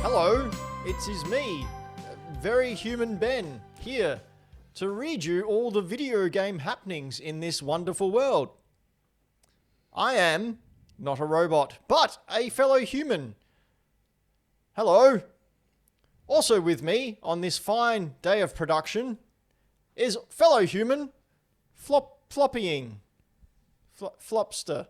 Hello, it is me, very human Ben, here to read you all the video game happenings in this wonderful world. I am not a robot, but a fellow human. Hello. Also with me on this fine day of production is fellow human Floppying. Flopster.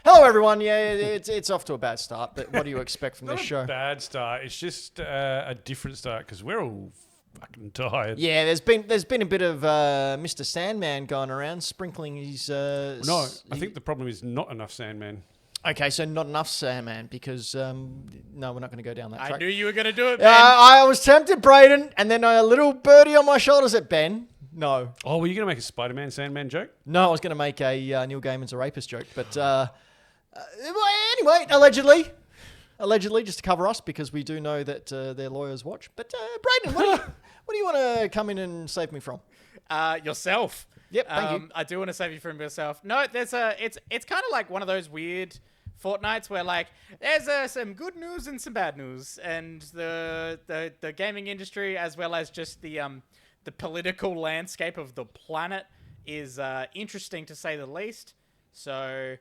Hello everyone. Yeah, it's off to a bad start, but what do you expect from this show? Bad start. It's just a different start because we're all fucking tired. Yeah, there's been a bit of Mr. Sandman going around, sprinkling his. No, I think the problem is not enough Sandman. Okay, so not enough Sandman because no, we're not going to go down that track. I knew you were going to do it, Ben. I was tempted, Brayden, and then a little birdie on my shoulder said, Ben, no. Oh, were you going to make a Spider-Man Sandman joke? No, I was going to make a Neil Gaiman's a rapist joke, but anyway, allegedly, just to cover us because we do know that their lawyers watch. But Brayden, what do you want to come in and save me from? Yourself. Yep, thank you. I do want to save you from yourself. No, it's kind of like one of those weird fortnights where like there's some good news and some bad news, and the gaming industry as well as just the political landscape of the planet is interesting to say the least. So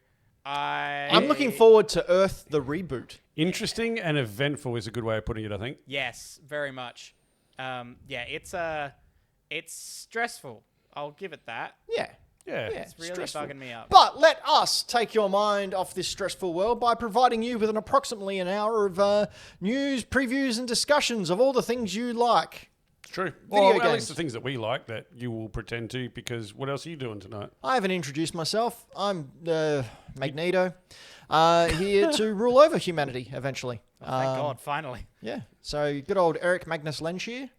I'm looking forward to Earth the reboot. Interesting and eventful is a good way of putting it, I think. Yes, very much. It's stressful. I'll give it that. Yeah. It's really stressful. bugging me up. But let us take your mind off this stressful world by providing you with approximately an hour of news, previews, and discussions of all the things you like. True. Video At games. least the things that we like that you will pretend to, because what else are you doing tonight? I haven't introduced myself. I'm Magneto, here to rule over humanity eventually. Thank God, finally. Yeah. So good old Eric Magnus Lenshear,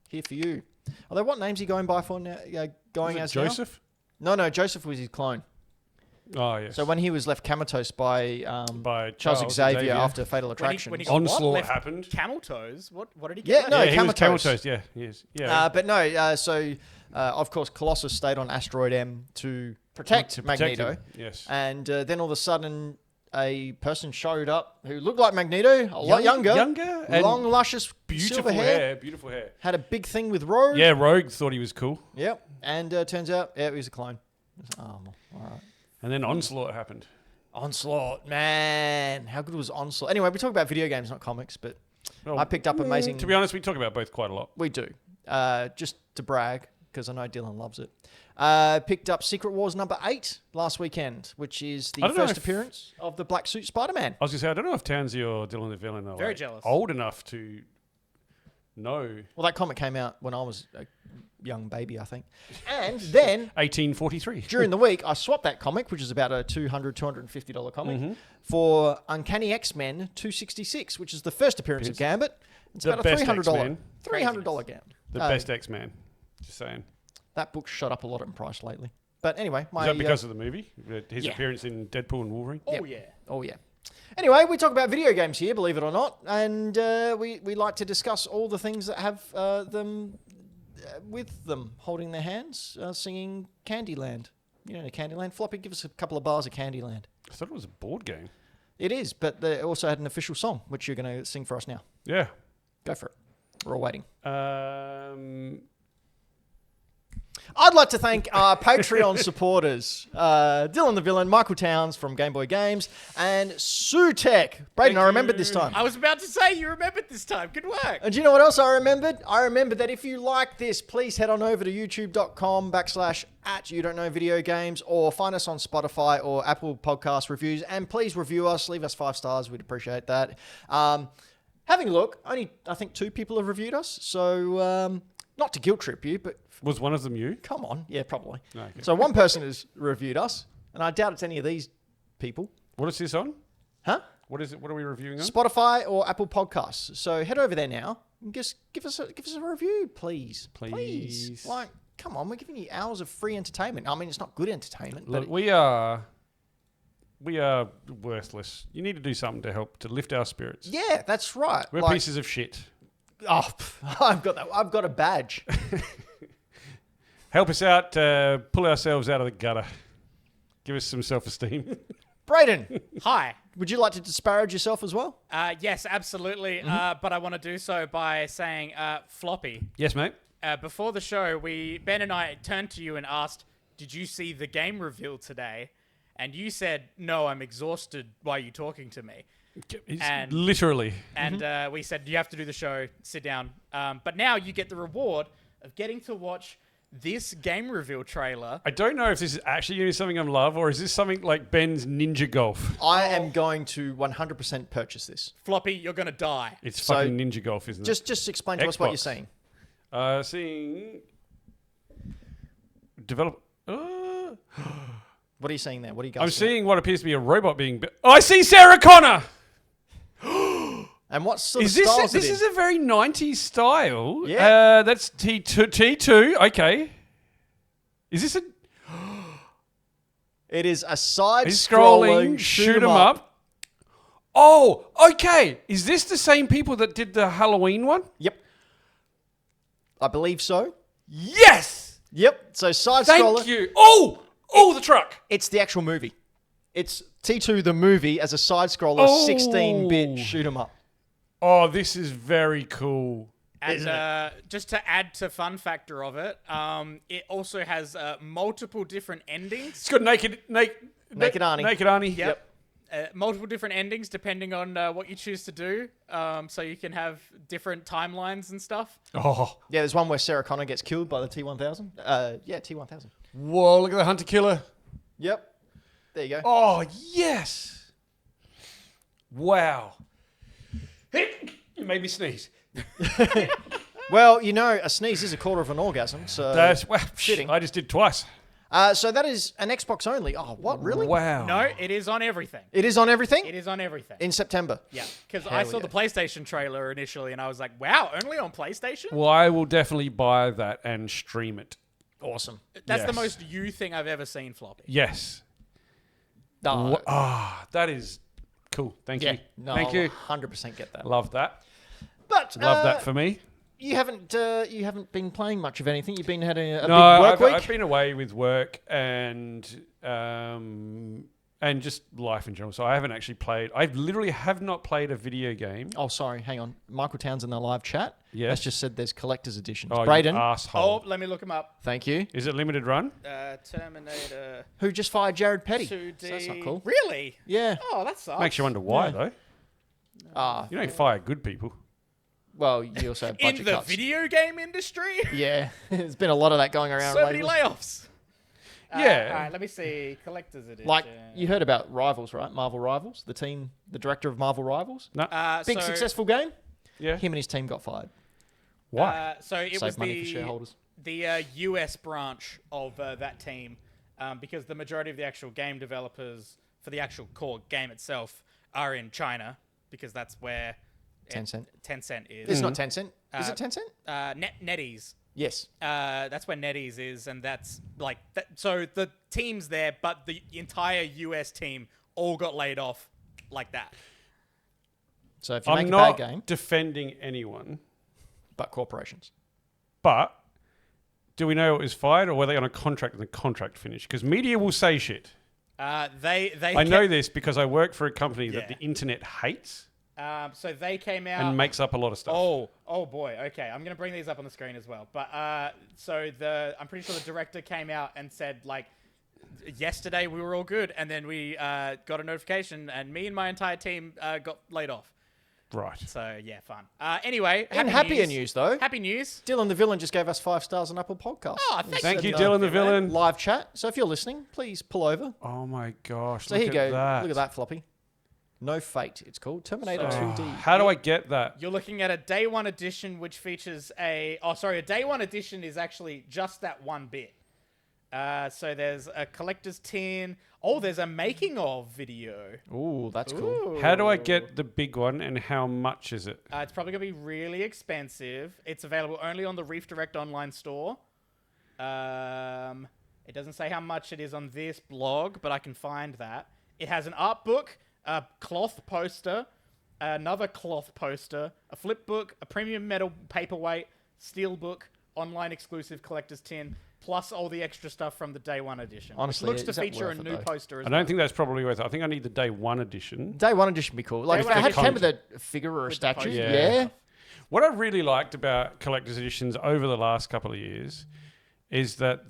here for you. Although, what name's he going by for now? Going as Joseph? now? No, Joseph was his clone. Oh, yes. So when he was left comatose by Charles Xavier after Fatal Attraction. When he got Onslaught happened. Camel toes? What did he Yeah, get? no, he was comatose. comatose. Yeah, yes. Yeah. But no, of course, Colossus stayed on Asteroid M to protect Magneto. him, yes. And then all of a sudden, a person showed up who looked like Magneto, a lot younger, and long, luscious, beautiful silver hair. Beautiful hair. Had a big thing with Rogue. Yeah, Rogue thought he was cool. Yep. And turns out, he was a clone. Oh, all right. And then Onslaught happened. Onslaught, man. How good was Onslaught? Anyway, we talk about video games, not comics, but Well, I picked up amazing... To be honest, we talk about both quite a lot. We do. Just to brag, because I know Dylan loves it. Picked up Secret Wars number 8 last weekend, which is the first appearance of the Black Suit Spider-Man. I was going to say, I don't know if Townsy or Dylan the Villain are Very jealous. old enough to know. Well, that comic came out when I was a young baby, I think. And then 1843. during the week, I swapped that comic, which is about a $250 comic, for Uncanny X-Men 266, which is the first appearance of Gambit. It's The about a best $300 X-Men. Gambit. The best X-Man. Just saying. That book shot up a lot in price lately. But anyway, Is that because of the movie? His yeah. appearance in Deadpool and Wolverine? Oh, yeah. Anyway, we talk about video games here, believe it or not, and we like to discuss all the things that have them with them, holding their hands, singing Candyland. You know Candyland? Floppy, give us a couple of bars of Candyland. I thought it was a board game. It is, but they also had an official song, which you're going to sing for us now. Yeah. Go for it. We're all waiting. I'd like to thank our Patreon supporters, Dylan the Villain, Michael Towns from Game Boy Games, and Sutek. Brayden, I remembered this time. I was about to say you remembered this time. Good work. And do you know what else I remembered? I remembered that if you like this, please head on over to youtube.com/@YouDon'tKnowVideoGames or find us on Spotify or Apple Podcast Reviews, and please review us. Leave us 5 stars. We'd appreciate that. Having a look, only I think 2 people have reviewed us, so not to guilt trip you, but Was one of them you? come on. Yeah, probably. Okay. So one person has reviewed us, and I doubt it's any of these people. What is this on? Huh? What is it? What are we reviewing on? Spotify or Apple Podcasts. So head over there now and just give us a review, please. Please. Like, come on, we're giving you hours of free entertainment. I mean, it's not good entertainment, Look, but we are worthless. You need to do something to help to lift our spirits. yeah, that's right. We're Like, pieces of shit. Oh, I've got that. I've got a badge. Help us out, pull ourselves out of the gutter. Give us some self-esteem. Brayden, Hi. would you like to disparage yourself as well? Yes, absolutely. But I want to do so by saying, Floppy. Yes, mate. Before the show, Ben and I turned to you and asked, "Did you see the game reveal today?" And you said, "No, I'm exhausted. Why are you talking to me?" And Literally. And we said, "You have to do the show. Sit down." But now you get the reward of getting to watch this game reveal trailer. I don't know if this is actually going to be something I'm love, or is this something like Ben's Ninja Golf? I am going to 100% purchase this. Floppy, you're gonna die. It's So, fucking Ninja Golf, isn't it? Just explain to us what you're Xbox. saying. Seeing... Develop... What are you seeing there? What are you guys I'm seeing? seeing what appears to be a robot being... Oh, I see Sarah Connor! And what sort Is of this... styles This it is a very 90s style. Yeah. That's T2. Okay. Is this a... It is a He's side-scrolling scrolling, shoot 'em up. Oh, okay. Is this the same people that did the Halloween one? Yep. I believe so. Yes! Yep. So side-scroller. Thank you. Oh! Oh, the truck. It's the actual movie. It's T2 the movie as a side-scroller, Oh. 16-bit shoot 'em up. Oh, this is very cool. And just to add to fun factor of it, it also has multiple different endings. It's got Naked Arnie. Naked Arnie. Yep. Multiple different endings depending on what you choose to do. So you can have different timelines and stuff. Oh. Yeah, there's one where Sarah Connor gets killed by the T-1000. Yeah, T-1000. Whoa, look at the Hunter Killer. Yep. There you go. Oh, yes. Wow. You made me sneeze. Well, you know, a sneeze is a quarter of an orgasm, so... That's wow. fitting. I just did twice. So that is an Xbox only. Oh, what, really? Wow. No, it is on everything. It is on everything? It is on everything. In September. Yeah, because Hell I saw yeah. the PlayStation trailer initially and I was like, wow, only on PlayStation? Well, I will definitely buy that and stream it. Awesome. That's the yes. most you thing I've ever seen, Floppy. Yes. Oh, That is cool. Thank yeah. you. No, Thank you. 100% get that. Love that. But Love that for me. you haven't been playing much of anything. You've been having a big No, work week. I've been away with work and just life in general. So I haven't actually played. I literally have not played a video game. Oh, sorry. Hang on. Michael Towns in the live chat Yes. has just said there's collector's editions. Oh, you Brayden, asshole. Oh, let me look him up. thank you. Is it limited run? Terminator Who just fired Jared Petty? 2D. So that's not cool. Really? Yeah. Oh, that sucks. Makes you wonder why, Yeah. though. You You don't fire good people. well, you also have budget In the cuts. video game industry? Yeah. There's been a lot of that going around So many lately. layoffs. Yeah. All right, let me see. Collector's edition. Like, you heard about Rivals, right? Marvel Rivals, the director of Marvel Rivals. No. Big so, successful game. Yeah. Him and his team got fired. Why? So it was Save money for shareholders. the US branch of that team, because the majority of the actual game developers for the actual core game itself are in China, because that's where Tencent. Tencent is. It's not Tencent. Is it Tencent? NetEase. Yes. That's where NetEase is, and that's like that. So the team's there, but the entire US team all got laid off like that. So if you I'm make a not bad game, defending anyone, but corporations. but do we know it was fired, or were they on a contract and the contract finished? Because media will say shit. They I know this because I work for a company that Yeah. the internet hates So they came out and makes up a lot of stuff. Oh boy. Okay, I'm gonna bring these up on the screen as well. But I'm pretty sure the director came out and said like, yesterday we were all good, and then we got a notification, and me and my entire team got laid off. Right. So yeah, fun. Anyway, In happier news, though, Happy news. Dylan the Villain just gave us 5 stars on Apple Podcasts. Oh, Thank you, said, Dylan the Villain. Live chat. So if you're listening, please pull over. Oh my gosh. So look here you at go. That. Look at that, Floppy. No Fate, it's called. Terminator So- 2D. How do I get that? You're looking at a day one edition, which features a day one edition is actually just that one bit. So there's a collector's tin. Oh, there's a making of video. Ooh, that's cool. How do I get the big one, and how much is it? It's probably going to be really expensive. It's available only on the Reef Direct online store. It doesn't say how much it is on this blog, but I can find that. It has an art book, a cloth poster, another cloth poster, a flip book, a premium metal paperweight, steel book, online exclusive collector's tin, plus all the extra stuff from the day one edition. Honestly, which looks is to that feature a worth it, new though? poster as I well. don't think that's probably worth it. I think I need the day one edition. Day one edition would be cool. Like Day if one it edition. came with a figure or a With the statue, poster. yeah. What I really liked about collector's editions over the last couple of years is that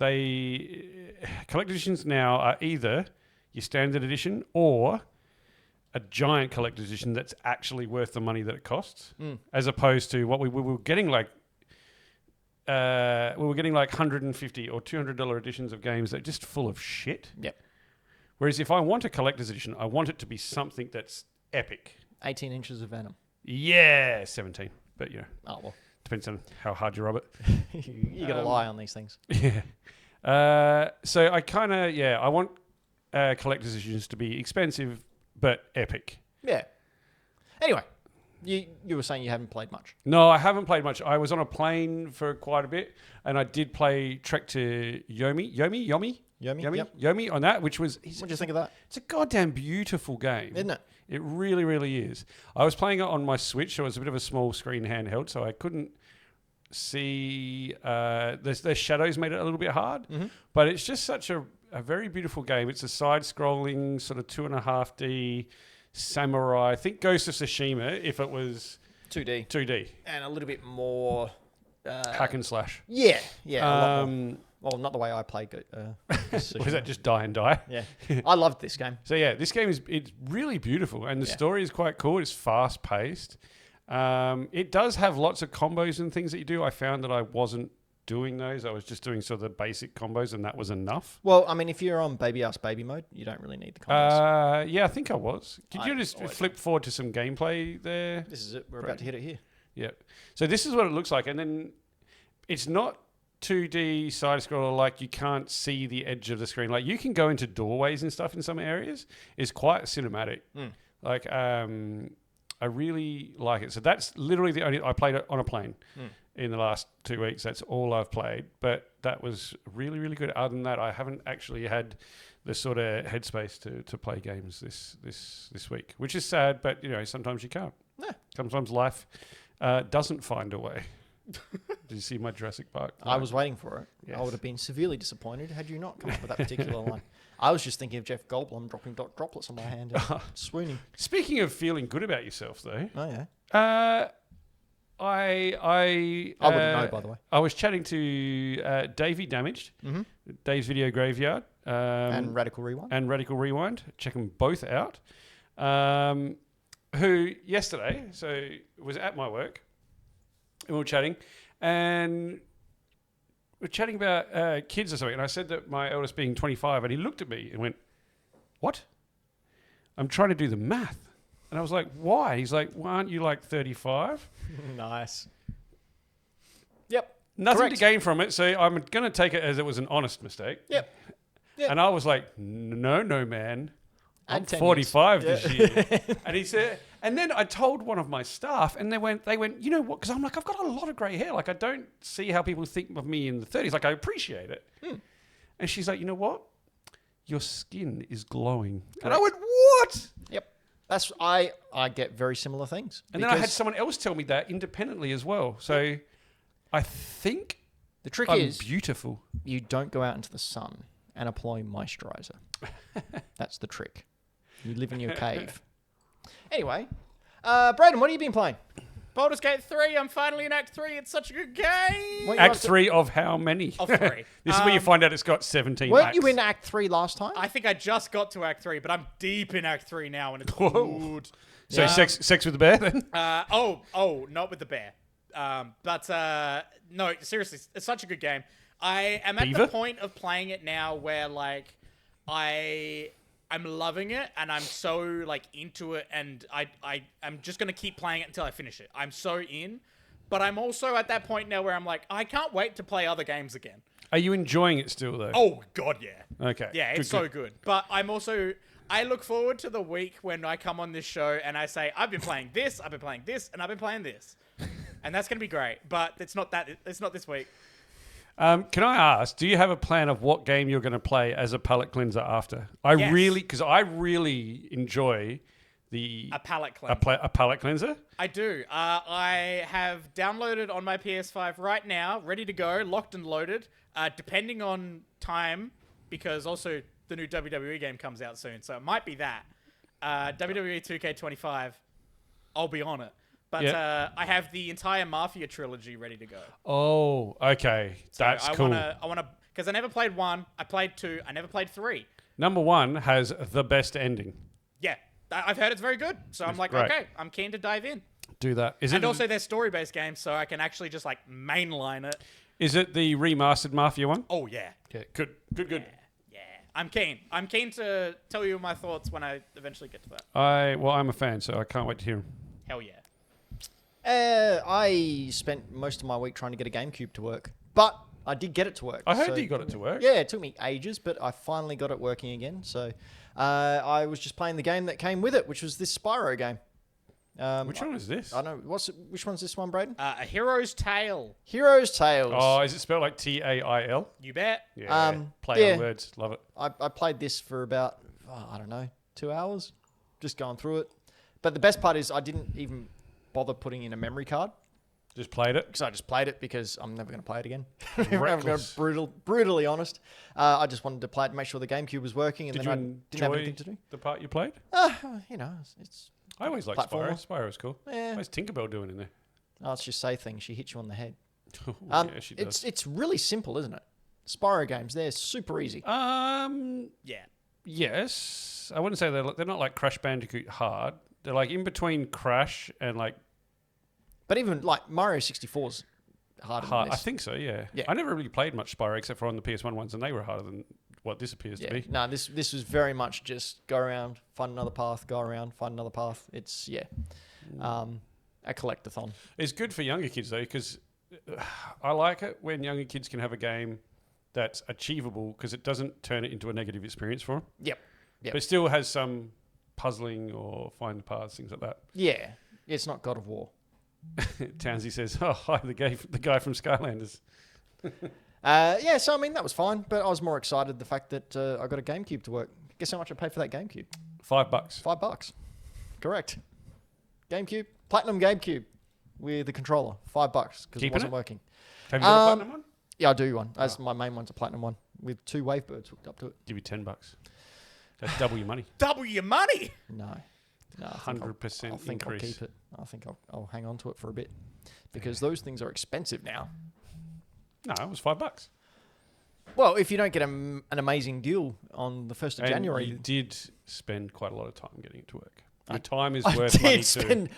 collector's editions now are either your standard edition or a giant collector's edition that's actually worth the money that it costs, as opposed to what we were getting like. We were getting like $150 or $200 editions of games that are just full of shit. Yep. Whereas if I want a collector's edition, I want it to be something that's epic. 18 inches of venom. Yeah, 17. But, Oh, well. depends on how hard you rub it. You got to lie on these things. Yeah. So I kind of, I want collector's editions to be expensive but epic. Yeah. Anyway, you were saying you haven't played much. No, I haven't played much. I was on a plane for quite a bit, and I did play Trek to Yomi Yep. on that, which was... What do you think of that? It's a goddamn beautiful game. Isn't it? It really, really is. I was playing it on my Switch, so it was a bit of a small screen handheld, so I couldn't see... the shadows made it a little bit hard, but it's just such a very beautiful game. It's a side-scrolling sort of 2.5D samurai. Think Ghost of Tsushima if it was 2D. And a little bit more... hack and slash. Yeah. A lot more. Well, not the way I play. Was that just die and die? Yeah. I loved this game. So yeah, this game it's really beautiful, and the story is quite cool. It's fast paced. It does have lots of combos and things that you do. I found that I wasn't doing those. I was just doing sort of the basic combos, and that was enough. Well, I mean, if you're on baby ass baby mode, you don't really need the combos. Yeah, I think I was. Could you just flip forward to some gameplay there? This is it. We're about to hit it here. Yeah. So this is what it looks like, and then it's not 2D side scroller, like you can't see the edge of the screen. Like you can go into doorways and stuff in some areas. It's quite cinematic. Like I really like it. So that's literally the only I played it on a plane in the last 2 weeks. That's all I've played. But that was really, really good. Other than that, I haven't actually had the sort of headspace to play games this week, which is sad. But sometimes you can't. Yeah. Sometimes life doesn't find a way. Did you see my Jurassic Park? I was waiting for it. Yes. I would have been severely disappointed had you not come up with that particular line. I was just thinking of Jeff Goldblum dropping droplets on my hand and swooning. Speaking of feeling good about yourself, though. Oh, yeah. I wouldn't know, by the way. I was chatting to Davey Damaged, Dave's Video Graveyard, And Radical Rewind. Check them both out. Who yesterday was at my work, and we were chatting, and we're chatting about kids or something. And I said that my eldest being 25, and he looked at me and went, "What?" I'm trying to do the math. And I was like, why? He's like, well, aren't you like 35? Nice. Yep. Nothing Correct. to gain from it, so I'm going to take it as it was an honest mistake. Yep. And I was like, no, man. I'm And 10 45 years. this year. And he said, and then I told one of my staff, and they went, you know what? Because I'm like, I've got a lot of grey hair. Like, I don't see how people think of me in the 30s. Like, I appreciate it. And she's like, you know what? Your skin is glowing. And I went, what? Yep. That's I get very similar things. And then I had someone else tell me that independently as well. So I think the trick I'm is beautiful. you don't go out into the sun and apply moisturizer. That's the trick. You live in your cave. Anyway, Brayden, what have you been playing? Baldur's Gate 3, I'm finally in Act 3. It's such a good game. What- Act 3 of how many? Of 3. This is where you find out it's got 17 Weren't acts. you in Act 3 last time? I think I just got to Act 3, but I'm deep in Act 3 now, and it's Whoa. good. So Yeah. sex with the bear then? Not with the bear. No, seriously, it's such a good game. I am at Beaver? the point of playing it now where, like, I'm loving it, and I'm so, like, into it, and I'm just going to keep playing it until I finish it. I'm so in, but I'm also at that point now where I'm like, I can't wait to play other games again. Are you enjoying it still though? Oh, God, yeah. Okay. Yeah, it's so good. But I look forward to the week when I come on this show and I say, I've been playing this, I've been playing this, and I've been playing this. And that's going to be great. But it's not this week. Can I ask, do you have a plan of what game you're going to play as a palate cleanser after? Yes. Because I really enjoy A palette a, cleanser. a palette cleanser? I do. I have downloaded on my PS5 right now, ready to go, locked and loaded, depending on time, because also the new WWE game comes out soon, so it might be that. WWE 2K25, I'll be on it. But Yep. I have the entire Mafia trilogy ready to go. Oh, okay. That's cool. I want to, because I never played 1, I played 2, I never played 3. Number 1 has the best ending. Yeah, I've heard it's very good, so I'm like, great. okay, I'm keen to dive in. Do that. And also they're story-based games, so I can actually just like mainline it. Is it the remastered Mafia one? Oh yeah. Okay, good. Yeah. I'm keen. I'm keen to tell you my thoughts when I eventually get to that. I'm a fan, so I can't wait to hear them. Hell yeah. I spent most of my week trying to get a GameCube to work, but I did get it to work. I heard you got it to work. Yeah, it took me ages, but I finally got it working again. So I was just playing the game that came with it, which was this Spyro game. Which one is this? I know. Which one's this one, Brayden? A Hero's Tale. Hero's Tales. Oh, is it spelled like Tail? You bet. Yeah. Play on words. Love it. I played this for about, I don't know, 2 hours, just going through it. But the best part is I didn't even bother putting in a memory card. Just played it. Because I just played it because I'm never going to play it again. I'm going Reckless. to brutally honest. I just wanted to play it to make sure the GameCube was working, and Did then you I didn't have enjoy anything to do. the part you played? You know, it's I always liked Platformer. Spyro. Spyro's cool. Yeah. What's Tinkerbell doing in there? let's just say things. She hits you on the head. Yeah, she does. It's really simple, isn't it? Spyro games, they're super easy. Yeah. Yes. I wouldn't say they're not like Crash Bandicoot hard. They're like in between Crash and like But even like Mario 64's harder hard. than I this. think so, yeah. Yeah. I never really played much Spyro except for on the PS1 ones, and they were harder than what this appears to be. No, this was very much just go around, find another path, go around, find another path. It's a collectathon. It's good for younger kids though, because I like it when younger kids can have a game that's achievable because it doesn't turn it into a negative experience for them. Yep. But it still has some puzzling or find the paths, things like that. Yeah, it's not God of War. Townsy says, "Oh, hi, the guy from Skylanders." Yeah, so I mean that was fine, but I was more excited the fact that I got a GameCube to work. Guess how much I paid for that GameCube? $5. $5. Correct. GameCube, Platinum GameCube with the controller. $5 because it Keeping wasn't it? working. Have you got a platinum one? Yeah, I do one. As my main one's a Platinum one with 2 Wavebirds hooked up to it. Give you $10. That's double your money. Double your money. No, I think 100% I'll think increase. I'll keep it. I think I'll hang on to it for a bit because those things are expensive now. No, it was $5. Well, if you don't get an amazing deal on the 1st of And January. you did spend quite a lot of time getting it to work. Your time is I worth money did too. spend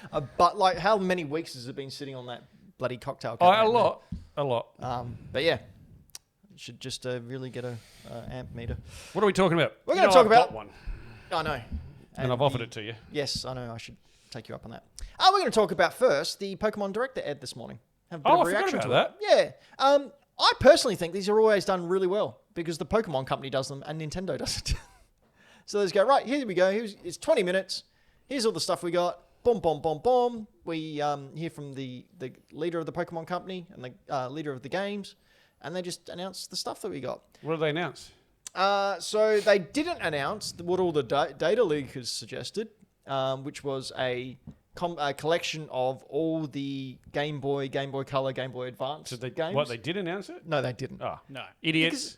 like how many weeks has it been sitting on that bloody cocktail? Oh, cabinet, a lot. But yeah, you should just really get a amp meter. What are we talking about? We're You gonna know talk I've about- got one, I know. and I've offered it to you. Yes, I know. I should take you up on that. We're going to talk about first the Pokemon Direct that aired this morning. Have a bit Oh, of I a forgot reaction about to it. Yeah. I personally think these are always done really well because the Pokemon company does them and Nintendo does it. So they just go, right, here we go. It's 20 minutes. Here's all the stuff we got. Boom, boom, boom, boom. We hear from the leader of the Pokemon company and the leader of the games, and they just announce the stuff that we got. What did they announce? So they didn't announce what all the data leakers suggested, which was a collection of all the Game Boy, Game Boy Color, Game Boy Advance games. What, they did announce it? No, they didn't. Oh, No. idiots.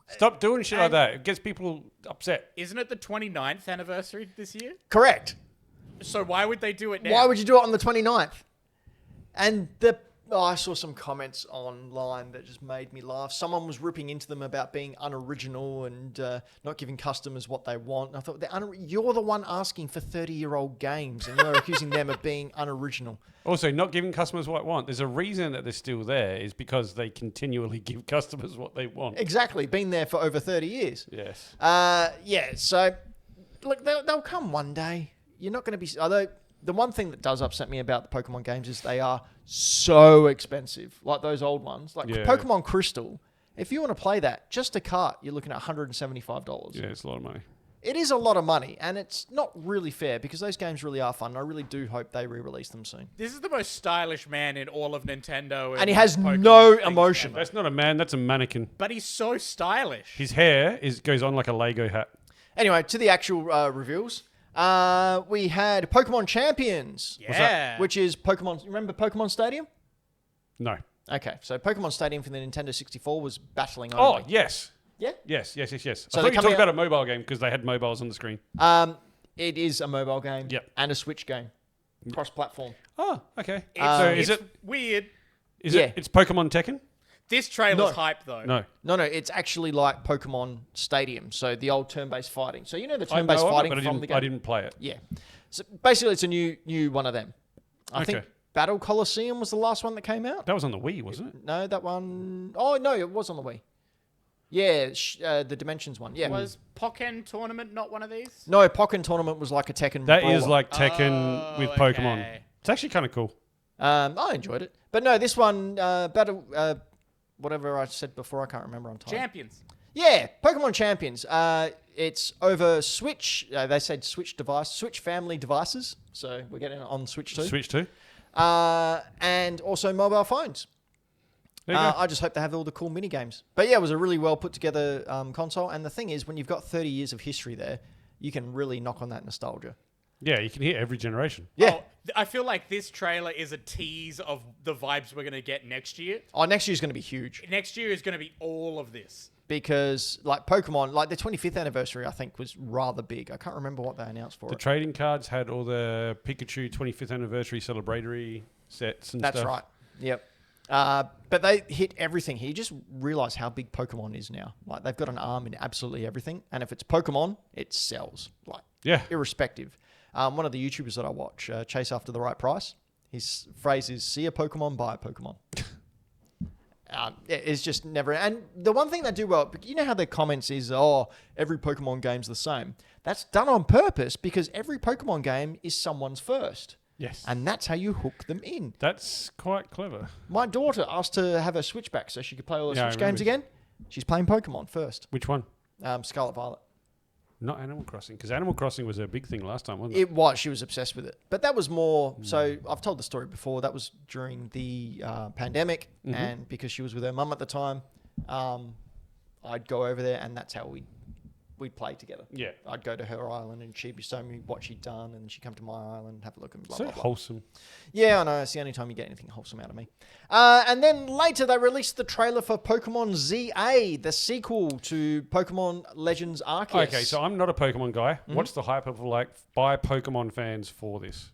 Stop doing shit like and- that. It gets people upset. Isn't it the 29th anniversary this year? Correct. So why would they do it now? Why would you do it on the 29th? And I saw some comments online that just made me laugh. Someone was ripping into them about being unoriginal and not giving customers what they want. And I thought, you're the one asking for 30-year-old games and you're accusing them of being unoriginal. Also, not giving customers what they want. There's a reason that they're still there is because they continually give customers what they want. Exactly. Been there for over 30 years. Yes. Yeah, so look, they'll come one day. You're not going to be... Although the one thing that does upset me about the Pokemon games is they are so expensive, like those old ones. Like Yeah. Pokemon Crystal, if you want to play that, just a cart, you're looking at $175. Yeah, it's a lot of money. It is a lot of money, and it's not really fair because those games really are fun. I really do hope they re-release them soon. This is the most stylish man in all of Nintendo. And he has Pokemon no things emotion. ever. That's not a man, that's a mannequin. But he's so stylish. His hair goes on like a Lego hat. Anyway, to the actual reveals. We had Pokemon Champions. Yeah. Which is Pokemon. Remember Pokemon Stadium? No. Okay, so Pokemon Stadium for the Nintendo 64 was battling Oh, only. yes. Yeah? Yes. So I they're thought you coming talked out- about a mobile game because they had mobiles on the screen. It is a mobile game Yep. and a Switch game. Cross-platform. Oh, okay. It's, so it's is it? weird. Is Yeah. it? It's Pokemon Tekken? This trailer's No. hype though. No. No, it's actually like Pokemon Stadium, so the old turn-based fighting. So you know the I turn-based know of it, fighting but from the game? I didn't play it. Yeah. So basically it's a new one of them. I think Okay. Battle Coliseum was the last one that came out. That was on the Wii, wasn't it? No, that one... Oh, no, it was on the Wii. Yeah, the Dimensions one. Yeah. Was Pokken Tournament not one of these? No, Pokken Tournament was like a Tekken That is brawler. like Tekken with Pokemon. Okay. It's actually kind of cool. I enjoyed it. But no, this one, Battle... whatever I said before, I can't remember on time. Champions. Yeah, Pokemon Champions. It's over Switch. They said Switch device, Switch family devices. So we're getting it on Switch too. Switch 2. And also mobile phones. There you go. I just hope they have all the cool mini games. But yeah, it was a really well put together console. And the thing is, when you've got 30 years of history there, you can really knock on that nostalgia. Yeah, you can hear every generation. Yeah. Oh, I feel like this trailer is a tease of the vibes we're going to get next year. Oh, next year's going to be huge Next year is going to be all of this. because, like Pokemon, like the 25th anniversary, I think was rather big. I can't remember what they announced for The it. trading cards had all the Pikachu 25th anniversary celebratory sets and That's stuff. right. Yep. But they hit everything here. You just realize how big Pokemon is now. Like they've got an arm in absolutely everything, and if it's Pokemon, it sells. Like Yeah. irrespective. One of the YouTubers that I watch, Chase After the Right Price, his phrase is "See a Pokemon, buy a Pokemon." It's just never. And the one thing they do well, you know how their comments is, "Oh, every Pokemon game's the same." That's done on purpose because every Pokemon game is someone's first, Yes. and that's how you hook them in. That's quite clever. My daughter asked to have her Switch back so she could play all the Yeah, I Switch games again. She's playing Pokemon first. Which one? Scarlet Violet. Not Animal Crossing, because Animal Crossing was a big thing last time, wasn't it? It was. She was obsessed with it. But that was more... So I've told the story before. That was during the pandemic. And because she was with her mum at the time, I'd go over there and that's how we'd play together. Yeah. I'd go to her island and she'd be showing me what she'd done and she'd come to my island and have a look and blah, So blah, blah. wholesome. Yeah, I know. It's the only time you get anything wholesome out of me. And then later they released the trailer for Pokemon ZA, the sequel to Pokemon Legends Arceus. Okay, so I'm not a Pokemon guy. What's the hype of like by Pokemon fans for this?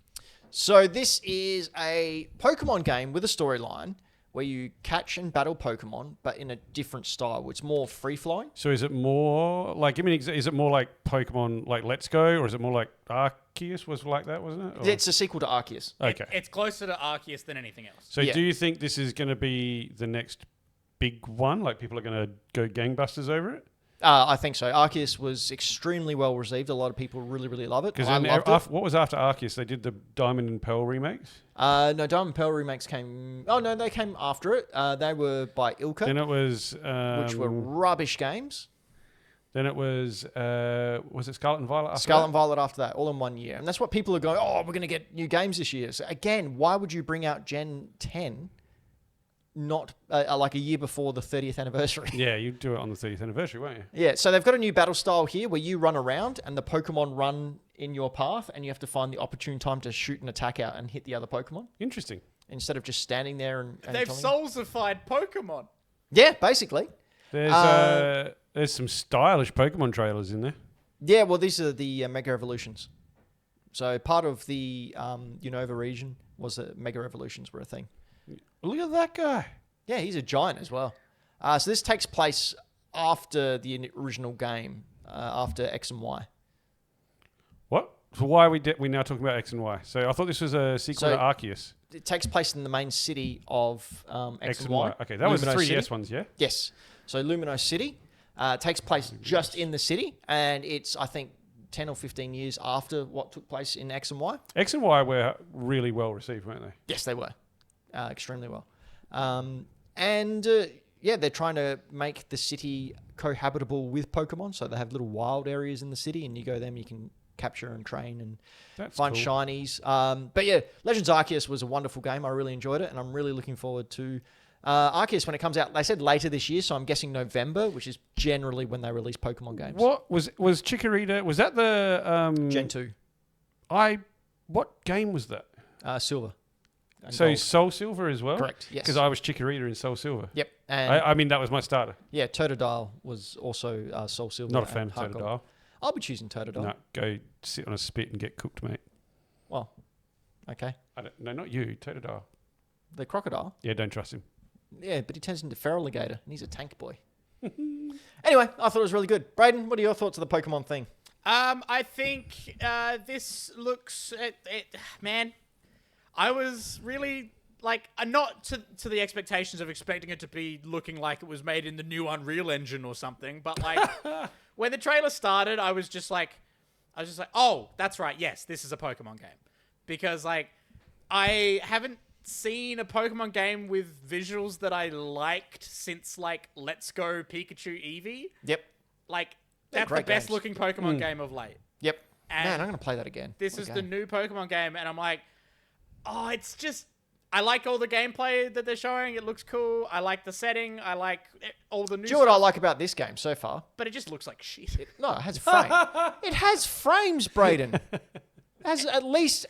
So this is a Pokemon game with a storyline where you catch and battle Pokemon, but in a different style. It's more free-flowing. So is it more like, give me an is it more like Pokemon like Let's Go, or is it more like Arceus was like that, wasn't it? Or- It's a sequel to Arceus. Okay. It's closer to Arceus than anything else. So Yeah. do you think this is going to be the next big one? Like people are going to go gangbusters over it? I think so. Arceus was extremely well received. A lot of people really, really love it. Because I loved it. what was after Arceus? They did the Diamond and Pearl remakes. No, Diamond and Pearl remakes came... Oh, no, they came after it. They were by Ilka, Then it was which were rubbish games. Then it was it Scarlet and Violet? After Scarlet that? and Violet after that, all in 1 year. And that's what people are going, oh, we're going to get new games this year. So again, why would you bring out Gen 10 not like a year before the 30th anniversary? Yeah, you do it on the 30th anniversary, won't you? Yeah, so they've got a new battle style here where you run around and the Pokemon run in your path and you have to find the opportune time to shoot an attack out and hit the other Pokemon Interesting. instead of just standing there and They've telling- soulsified Pokemon. Yeah, basically. There's some stylish Pokemon trailers in there. Yeah, well, these are the Mega Evolutions. So part of the Unova region was that Mega Evolutions were a thing. Look at that guy. Yeah, he's a giant as well. So this takes place after the original game, after X and Y. What? So why are we now talking about X and Y? So I thought this was a sequel So- to Arceus. It takes place in the main city of X and Y. Okay, that was the Lumino 3DS City. ones, yeah? Yes. So Lumino City takes place just in the city, and it's, I think, 10 or 15 years after what took place in X and Y. X and Y were really well received, weren't they? Yes, they were. Extremely well. Yeah, they're trying to make the city cohabitable with Pokemon. So they have little wild areas in the city, and you go there and you can capture and train and That's find cool. shinies. But yeah, Legends Arceus was a wonderful game. I really enjoyed it, and I'm really looking forward to Arceus when it comes out. They said later this year, so I'm guessing November, which is generally when they release Pokemon games. What was Chikorita? Was that the Gen 2. What game was that? Silver. And So gold. Soul Silver as well? Correct, yes. Because I was Chikorita in Soul Silver. Yep. And I mean, that was my starter. yeah, Totodile was also Soul Silver. Not a fan and of Heart Gold. Totodile. I'll be choosing Totodile. No, go sit on a spit and get cooked, mate. Well, okay. No, not you, Totodile. The crocodile. Yeah, don't trust him. Yeah, but he turns into Feraligator, and he's a tank boy. Anyway, I thought it was really good. Brayden, what are your thoughts of the Pokemon thing? I think this looks... man, I was really... Like, not to the expectations of expecting it to be looking like it was made in the new Unreal Engine or something, but like, when the trailer started, I was just like, oh, that's right, yes, this is a Pokemon game. Because, like, I haven't seen a Pokemon game with visuals that I liked since, like, Let's Go Pikachu Eevee. Yep. Like, They're that's the great best games. looking Pokemon game of late. Yep. And Man, I'm going to play that again. This What a is the game. new Pokemon game, and I'm like, oh, it's just... I like all the gameplay that they're showing. It looks cool. I like the setting. I like all the new Do you know what stuff. I like about this game so far? But it just looks like shit. No, it has frame. It has frames, Brayden. It has at least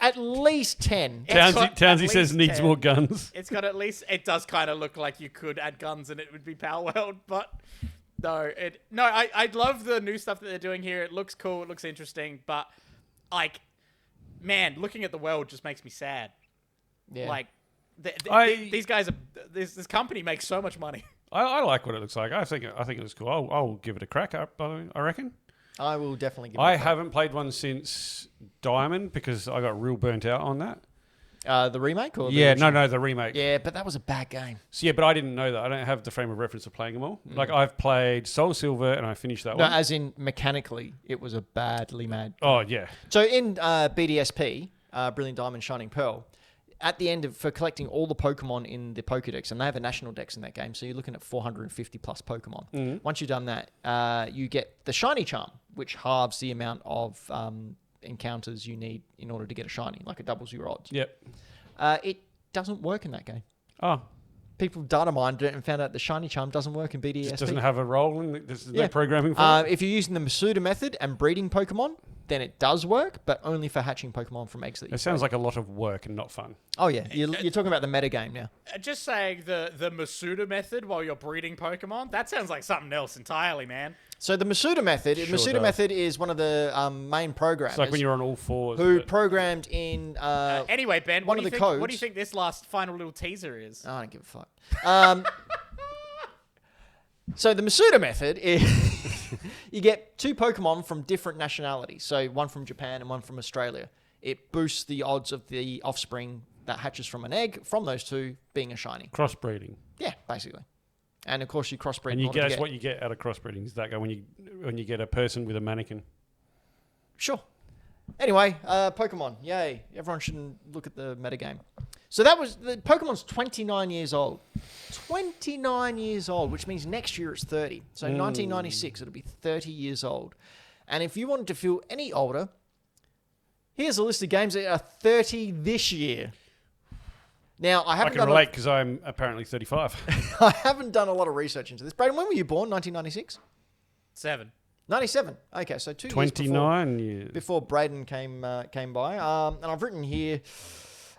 10. It's got Townsy at says least needs 10. more guns. It's got at least... It does kind of look like you could add guns and it would be Power World, but... No, I love the new stuff that they're doing here. It looks cool. It looks interesting, but, like, man, looking at the world just makes me sad. Yeah. Like, these guys are... This company makes so much money. I like what it looks like. I think it looks cool. I'll give it a crack. I reckon. I will definitely give it I a crack. haven't played one since Diamond because I got real burnt out on that. The remake? Or the Yeah, original? no, the remake. Yeah, but that was a bad game. So yeah, but I didn't know that. I don't have the frame of reference of playing them all. Like I've played Soul Silver and I finished that No, one. as in mechanically, it was a badly mad. Oh yeah. So in BDSP, Brilliant Diamond, Shining Pearl, at the end for collecting all the Pokemon in the Pokedex, and they have a national dex in that game, so you're looking at 450 plus Pokemon. Once you've done that, you get the Shiny Charm, which halves the amount of encounters you need in order to get a Shiny, like it doubles your odds. Yep. It doesn't work in that game. Oh, People data mined it and found out the Shiny Charm doesn't work in BDSP. just doesn't have a role in it. There's Yeah. no programming for it. If you're using the Masuda method and breeding Pokemon, then it does work, but only for hatching Pokemon from eggs that you It sounds like a lot of work and not fun. Oh, yeah. You're talking about the metagame now. Just saying the Masuda method while you're breeding Pokemon, that sounds like something else entirely, man. So the Masuda method, Sure Masuda does. method is one of the main programmers It's like when you're on all fours. who but- programmed in... Anyway, Ben, one what do of you the think? What do you codes- think this last final little teaser is? I don't give a fuck. So the Masuda method is you get two Pokemon from different nationalities. So one from Japan and one from Australia. It boosts the odds of the offspring that hatches from an egg from those two being a shiny. crossbreeding. Yeah, basically. And of course you crossbreed. And in you order to guess what you get out of crossbreeding is that go when you get a person with a mannequin. Sure. Anyway, Pokemon. Yay. Everyone should look at the metagame. So that was... The Pokemon's 29 years old. 29 years old, which means next year it's 30. So 1996, it'll be 30 years old. And if you wanted to feel any older, here's a list of games that are 30 this year. Now, I I haven't can done relate because I'm apparently 35. I haven't done a lot of research into this. Brayden, when were you born? 1996? 7. 97. Okay, so 2 years 29 years. before Brayden came by. And I've written here,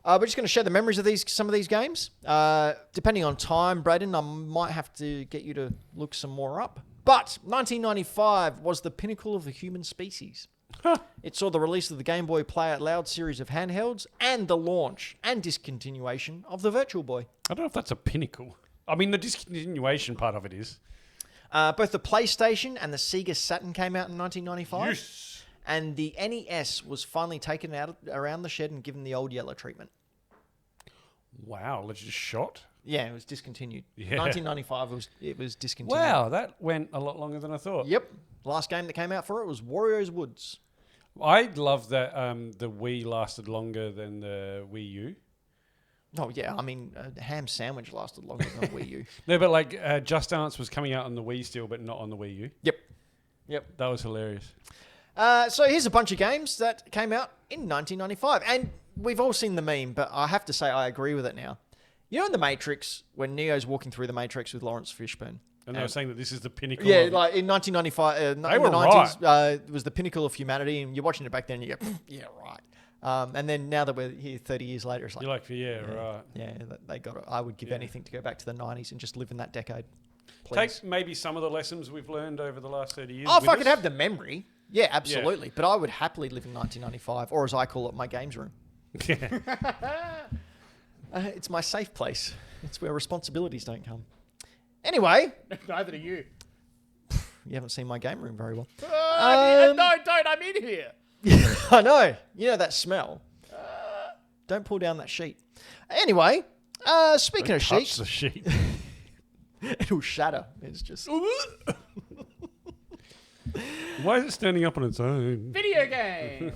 we're just going to share the memories of some of these games. Depending on time, Brayden, I might have to get you to look some more up. But 1995 was the pinnacle of the human species. It saw the release of the Game Boy Play Out Loud series of handhelds and the launch and discontinuation of the Virtual Boy. I don't know if that's a pinnacle. I mean, the discontinuation part of it is. Both the PlayStation and the Sega Saturn came out in 1995. Yes. And the NES was finally taken out around the shed and given the old yellow treatment. Wow, let's just shot. Yeah, it was discontinued. Yeah. 1995, it was discontinued. Wow, that went a lot longer than I thought. Yep. Last game that came out for it was Wario's Woods. I love that the Wii lasted longer than the Wii U. Oh, yeah. I mean, Ham Sandwich lasted longer than Wii U. No, but like Just Dance was coming out on the Wii still, but not on the Wii U. Yep. That was hilarious. So here's a bunch of games that came out in 1995. And we've all seen the meme, but I have to say I agree with it now. You know in The Matrix, when Neo's walking through the Matrix with Lawrence Fishburne? And they were saying that this is the pinnacle. Yeah, of like in 1995, in They the were 90s, it was the pinnacle of humanity, and you're watching it back then and you go, yeah, right. And then now that we're here 30 years later, it's like, You're like, yeah, right. yeah, they got it. I would give anything to go back to the 90s and just live in that decade. Please. Take maybe some of the lessons we've learned over the last 30 years. Oh, if with I could us. have the memory. Yeah, absolutely. But I would happily live in 1995, or as I call it, my games room. Yeah. It's my safe place. It's where responsibilities don't come. Anyway, Neither do you. you haven't seen my game room very well. No, don't. I'm in here. I know. You know that smell. Don't pull down that sheet. Anyway, speaking of Touch sheets, the sheet. it'll shatter. It's just... Why is it standing up on its own? Video game.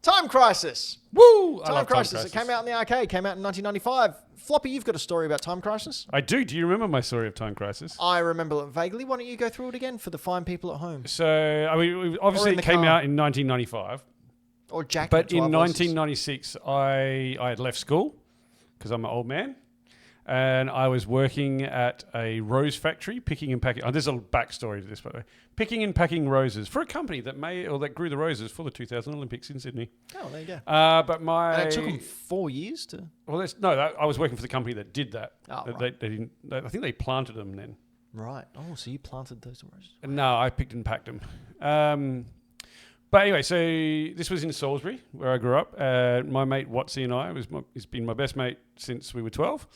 Time Crisis. Woo! I Time love Crisis. It came out in the arcade. Came out in 1995. Floppy, you've got a story about Time Crisis? I do. Do you remember my story of Time Crisis? I remember it vaguely. Why don't you go through it again for the fine people at home? So, I mean, obviously in it the came car. out in 1995. Or Jack. But in 1996, I had left school because I'm an old man. And I was working at a rose factory, picking and packing. Oh, there's a backstory to this, by the way. Picking and packing roses for a company that grew the roses for the 2000 Olympics in Sydney. Oh, there you go. But my And it took them 4 years to... well, I was working for the company that did that. Oh, They- right. they didn't. I think they planted them then. Right. Oh, so you planted those roses. No, I picked and packed them. But anyway, so this was in Salisbury, where I grew up. My mate Watsy and I he's been my best mate since we were 12.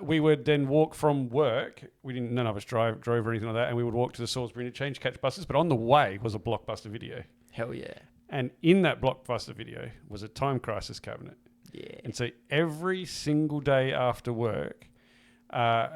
We would then walk from work. None of us drove or anything like that, and we would walk to the Salisbury interchange, catch buses. But on the way was a Blockbuster video, Hell yeah. and in that Blockbuster video was a Time Crisis cabinet. Yeah. And so every single day after work,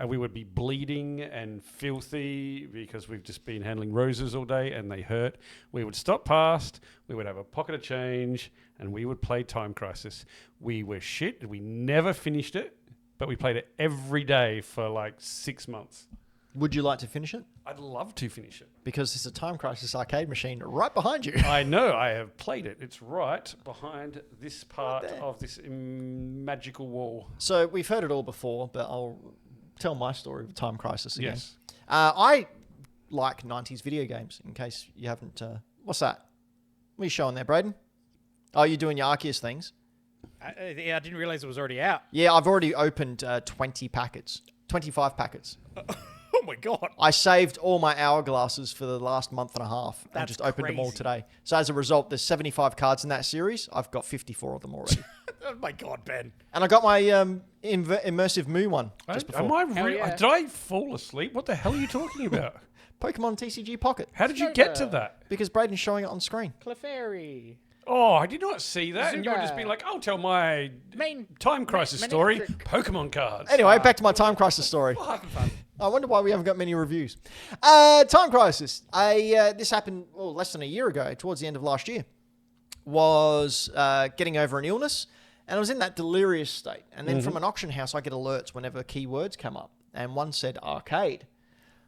we would be bleeding and filthy because we've just been handling roses all day and they hurt. We would stop past, we would have a pocket of change, and we would play Time Crisis. We were shit. We never finished it, but we played it every day for like 6 months. Would you like to finish it? I'd love to finish it. Because there's a Time Crisis arcade machine right behind you. I know, I have played it. It's right behind this part there. of this magical wall. So we've heard it all before, but I'll tell my story of Time Crisis again. Yes. I like 90s video games, in case you haven't... what's that? What are you showing there, Brayden? Oh, you're doing your Arceus things? I didn't realize it was already out. Yeah, I've already opened 25 packets. Oh my god. I saved all my hourglasses for the last month and a half and That's just opened them all crazy. today. So as a result, there's 75 cards in that series. I've got 54 of them already. Oh my god, Ben. And I got my immersive Moo one just before. Am I Hell re- yeah. Did I fall asleep? What the hell are you talking about? Pokemon TCG Pocket. How did you get to that? Because Brayden's showing it on screen. Clefairy. Oh, I did not see that. And you were just Zubat. being like, I'll tell my Main Time Crisis main story. trick. Pokemon cards. Anyway, back to my Time Crisis story. Oh, having fun. I wonder why we haven't got many reviews. Time Crisis. This happened less than a year ago, towards the end of last year. Was getting over an illness, and I was in that delirious state. And then from an auction house, I get alerts whenever keywords come up, and one said arcade.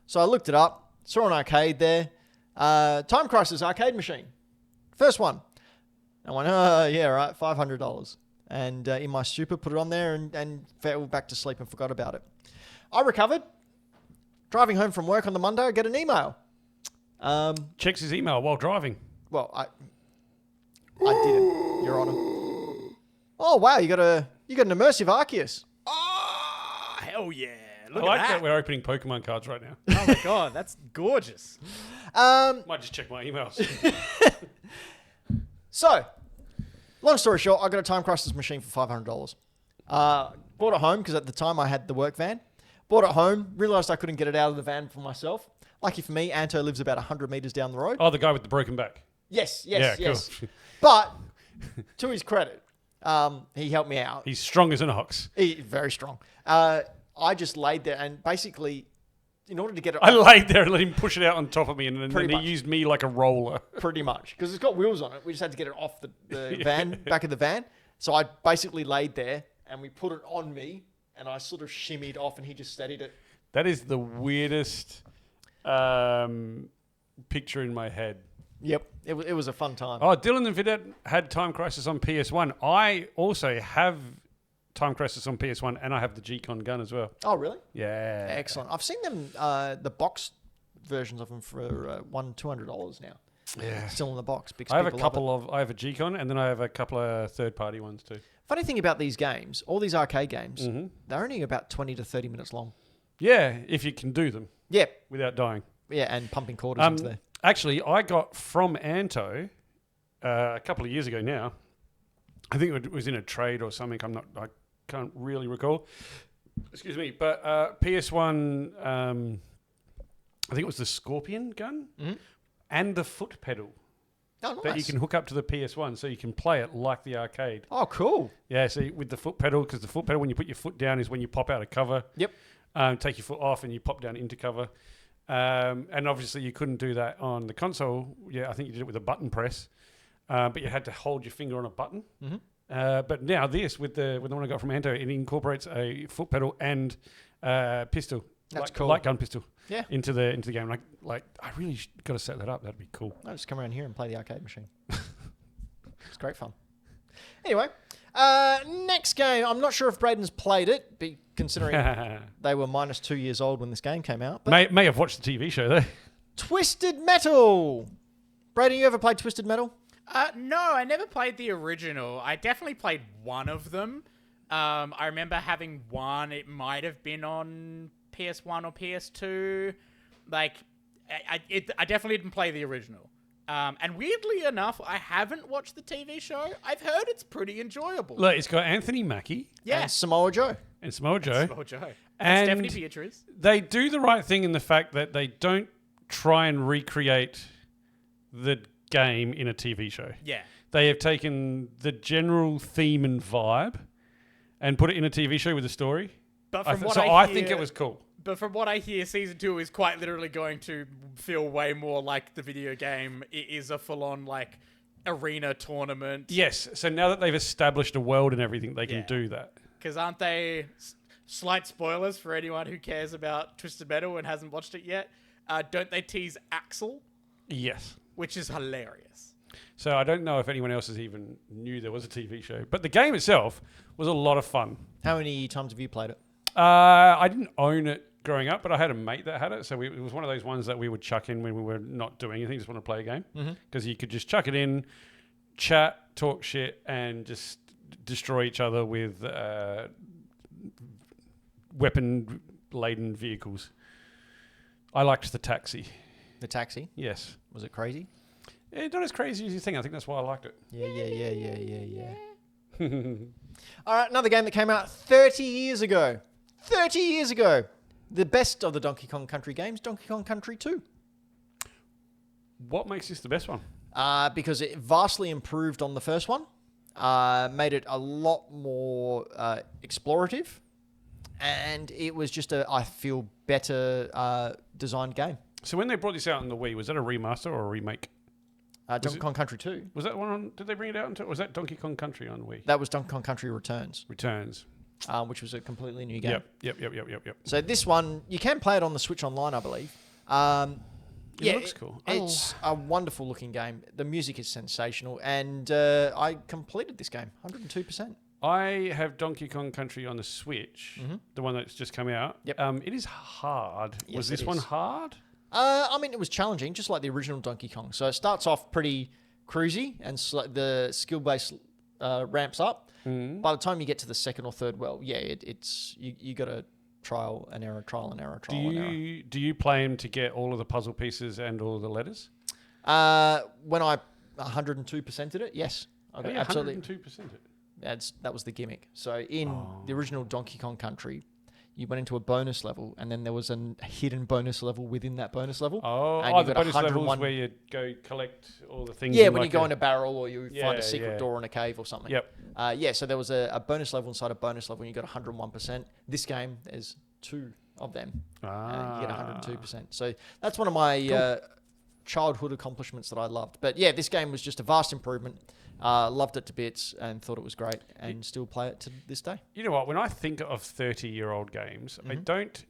So I looked it up, saw an arcade there. Time Crisis arcade machine. First one. I went, yeah, right, $500. And in my stupor, put it on there and fell back to sleep and forgot about it. I recovered. Driving home from work on the Monday, I get an email. Checks his email while driving. Well, I didn't, Your Honor. Oh wow, you got an immersive Arceus. Oh, hell yeah. Look I like at that that. we're opening Pokemon cards right now. Oh my god, that's gorgeous. Might just check my emails. So, long story short, I got a Time Crisis machine for $500. Bought it home because at the time I had the work van. Bought it home, realised I couldn't get it out of the van for myself. Lucky for me, Anto lives about 100 metres down the road. Oh, the guy with the broken back. Yes. Yeah, cool. But, to his credit, he helped me out. He's strong as an ox. Very strong. I just laid there and basically, in order to get it I laid there and let him push it out on top of me, and then Pretty he much. used me like a roller. pretty much, because it's got wheels on it. We just had to get it off the van, back of the van. So I basically laid there and we put it on me and I sort of shimmied off and he just steadied it. That is the weirdest picture in my head. Yep, it was a fun time. Oh, Dylan and Vidette had Time Crisis on PS1. I also have Time Crisis on PS1, and I have the G-Con gun as well. Oh, really? Yeah. Excellent. I've seen them, the box versions of them for $200 now. still in the box. Because I have a people love it. couple of. I have a G-Con, and then I have a couple of third-party ones too. Funny thing about these games, all these arcade games, Mm-hmm. they're only about 20 to 30 minutes long. Yeah, if you can do them Yeah, without dying. and pumping quarters into there. Actually, I got from Anto a couple of years ago now. I think it was in a trade or something. I can't really recall. Excuse me, but PS1. I think it was the Scorpion gun and the foot pedal Oh, nice. that you can hook up to the PS1, so you can play it like the arcade. Oh, cool. Yeah, so with the foot pedal, because the foot pedal, when you put your foot down, is when you pop out of cover. Yep. Take your foot off and you pop down into cover. And obviously you couldn't do that on the console. Yeah, I think you did it with a button press, but you had to hold your finger on a button. Mm-hmm. But now this, with the one I got from Anto, it incorporates a foot pedal and pistol. That's cool. Light gun pistol. Yeah. Into the game. Like I really got to set that up. That'd be cool. I'll just come around here and play the arcade machine. It's great fun. Anyway, next game. I'm not sure if Brayden's played it, considering they were minus 2 years old when this game came out. But May have watched the TV show though. Twisted Metal. Brayden, you ever played Twisted Metal? No, I never played the original. I definitely played one of them. I remember having one. It might have been on PS1 or PS2. Like, I definitely didn't play the original. And weirdly enough, I haven't watched the TV show. I've heard it's pretty enjoyable. Look, it's got Anthony Mackie Yeah. And Samoa Joe. and Samoa Joe. Samoa Joe. And Stephanie Beatriz. they do the right thing in the fact that they don't try and recreate the game in a TV show. Yeah. They have taken the general theme and vibe and put it in a TV show with a story. But I from what I I think hear- it was cool. But from what I hear, season 2 is quite literally going to feel way more like the video game. It is a full-on, like, arena tournament. Yes. So now that they've established a world and everything, they can Yeah. do that. Because aren't they... Slight spoilers for anyone who cares about Twisted Metal and hasn't watched it yet. Don't they tease Axel? Yes. Which is hilarious. So I don't know if anyone else has even knew there was a TV show. But the game itself was a lot of fun. How many times have you played it? I didn't own it growing up, but I had a mate that had it. So it was one of those ones that we would chuck in when we were not doing anything, just want to play a game. Because you could just chuck it in, chat, talk shit, and just destroy each other with weapon-laden vehicles. I liked the taxi. The Taxi. Yes. Was it crazy? Not as crazy as you think. I think that's why I liked it. Yeah. All right, another game that came out 30 years ago. 30 years ago. The best of the Donkey Kong Country games, Donkey Kong Country 2. What makes this the best one? Because it vastly improved on the first one. Made it a lot more explorative. And it was just I feel, better designed game. So when they brought this out on the Wii, was that a remaster or a remake? Donkey Kong Country 2. Was that one on... Did they bring it out into... Was that Donkey Kong Country on Wii? That was Donkey Kong Country Returns, Returns. which was a completely new game. Yep. So this one, you can play it on the Switch Online, I believe. It looks cool. It's a wonderful looking game. The music is sensational, and I completed this game 102%. I have Donkey Kong Country on the Switch, the one that's just come out. Yep. It is hard. Yes, Was it this one is. hard? I mean, it was challenging, just like the original Donkey Kong. So it starts off pretty cruisy, and the skill base ramps up. By the time you get to the second or third well, it's you got to trial and error. Do you play him to get all of the puzzle pieces and all of the letters? When I 102%ed it, yes, I got absolutely. 102%. That was the gimmick. So in the original Donkey Kong Country, you went into a bonus level, and then there was a hidden bonus level within that bonus level. Oh, you the got bonus levels where you go collect all the things. Yeah, in when like you go in a barrel or you find a Yeah, secret yeah. door in a cave or something. Yep. So there was a bonus level inside a bonus level, and you got 101%. This game, there's 2 of them, and you get 102%. So that's one of my childhood accomplishments that I loved. But yeah, this game was just a vast improvement. Loved it to bits and thought it was great, and still play it to this day. You know what? When I think of 30-year-old games, I don't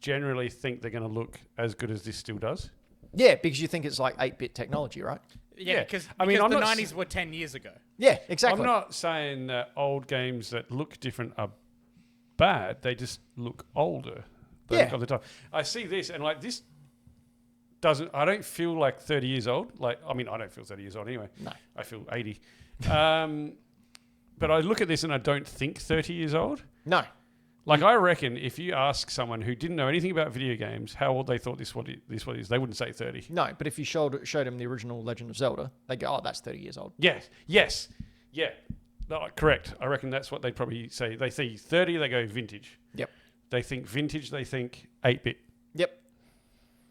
generally think they're going to look as good as this still does. Yeah, because you think it's like 8-bit technology, right? Yeah, because I mean, I'm the not 90s were 10 years ago. Yeah, exactly. I'm not saying that old games that look different are bad. They just look older. They Yeah. look of the time. I see this, and like this I don't feel like 30 years old. Like, I mean, I don't feel 30 years old anyway. No. I feel 80. But I look at this and I don't think 30 years old. No. Like, I reckon if you ask someone who didn't know anything about video games how old they thought this what is, they wouldn't say 30. No, but if you showed them the original Legend of Zelda, they go, oh, that's 30 years old. Yes. Yeah. No, correct. I reckon that's what they'd probably say. They see 30, they go vintage. Yep. They think vintage, they think 8-bit. Yep.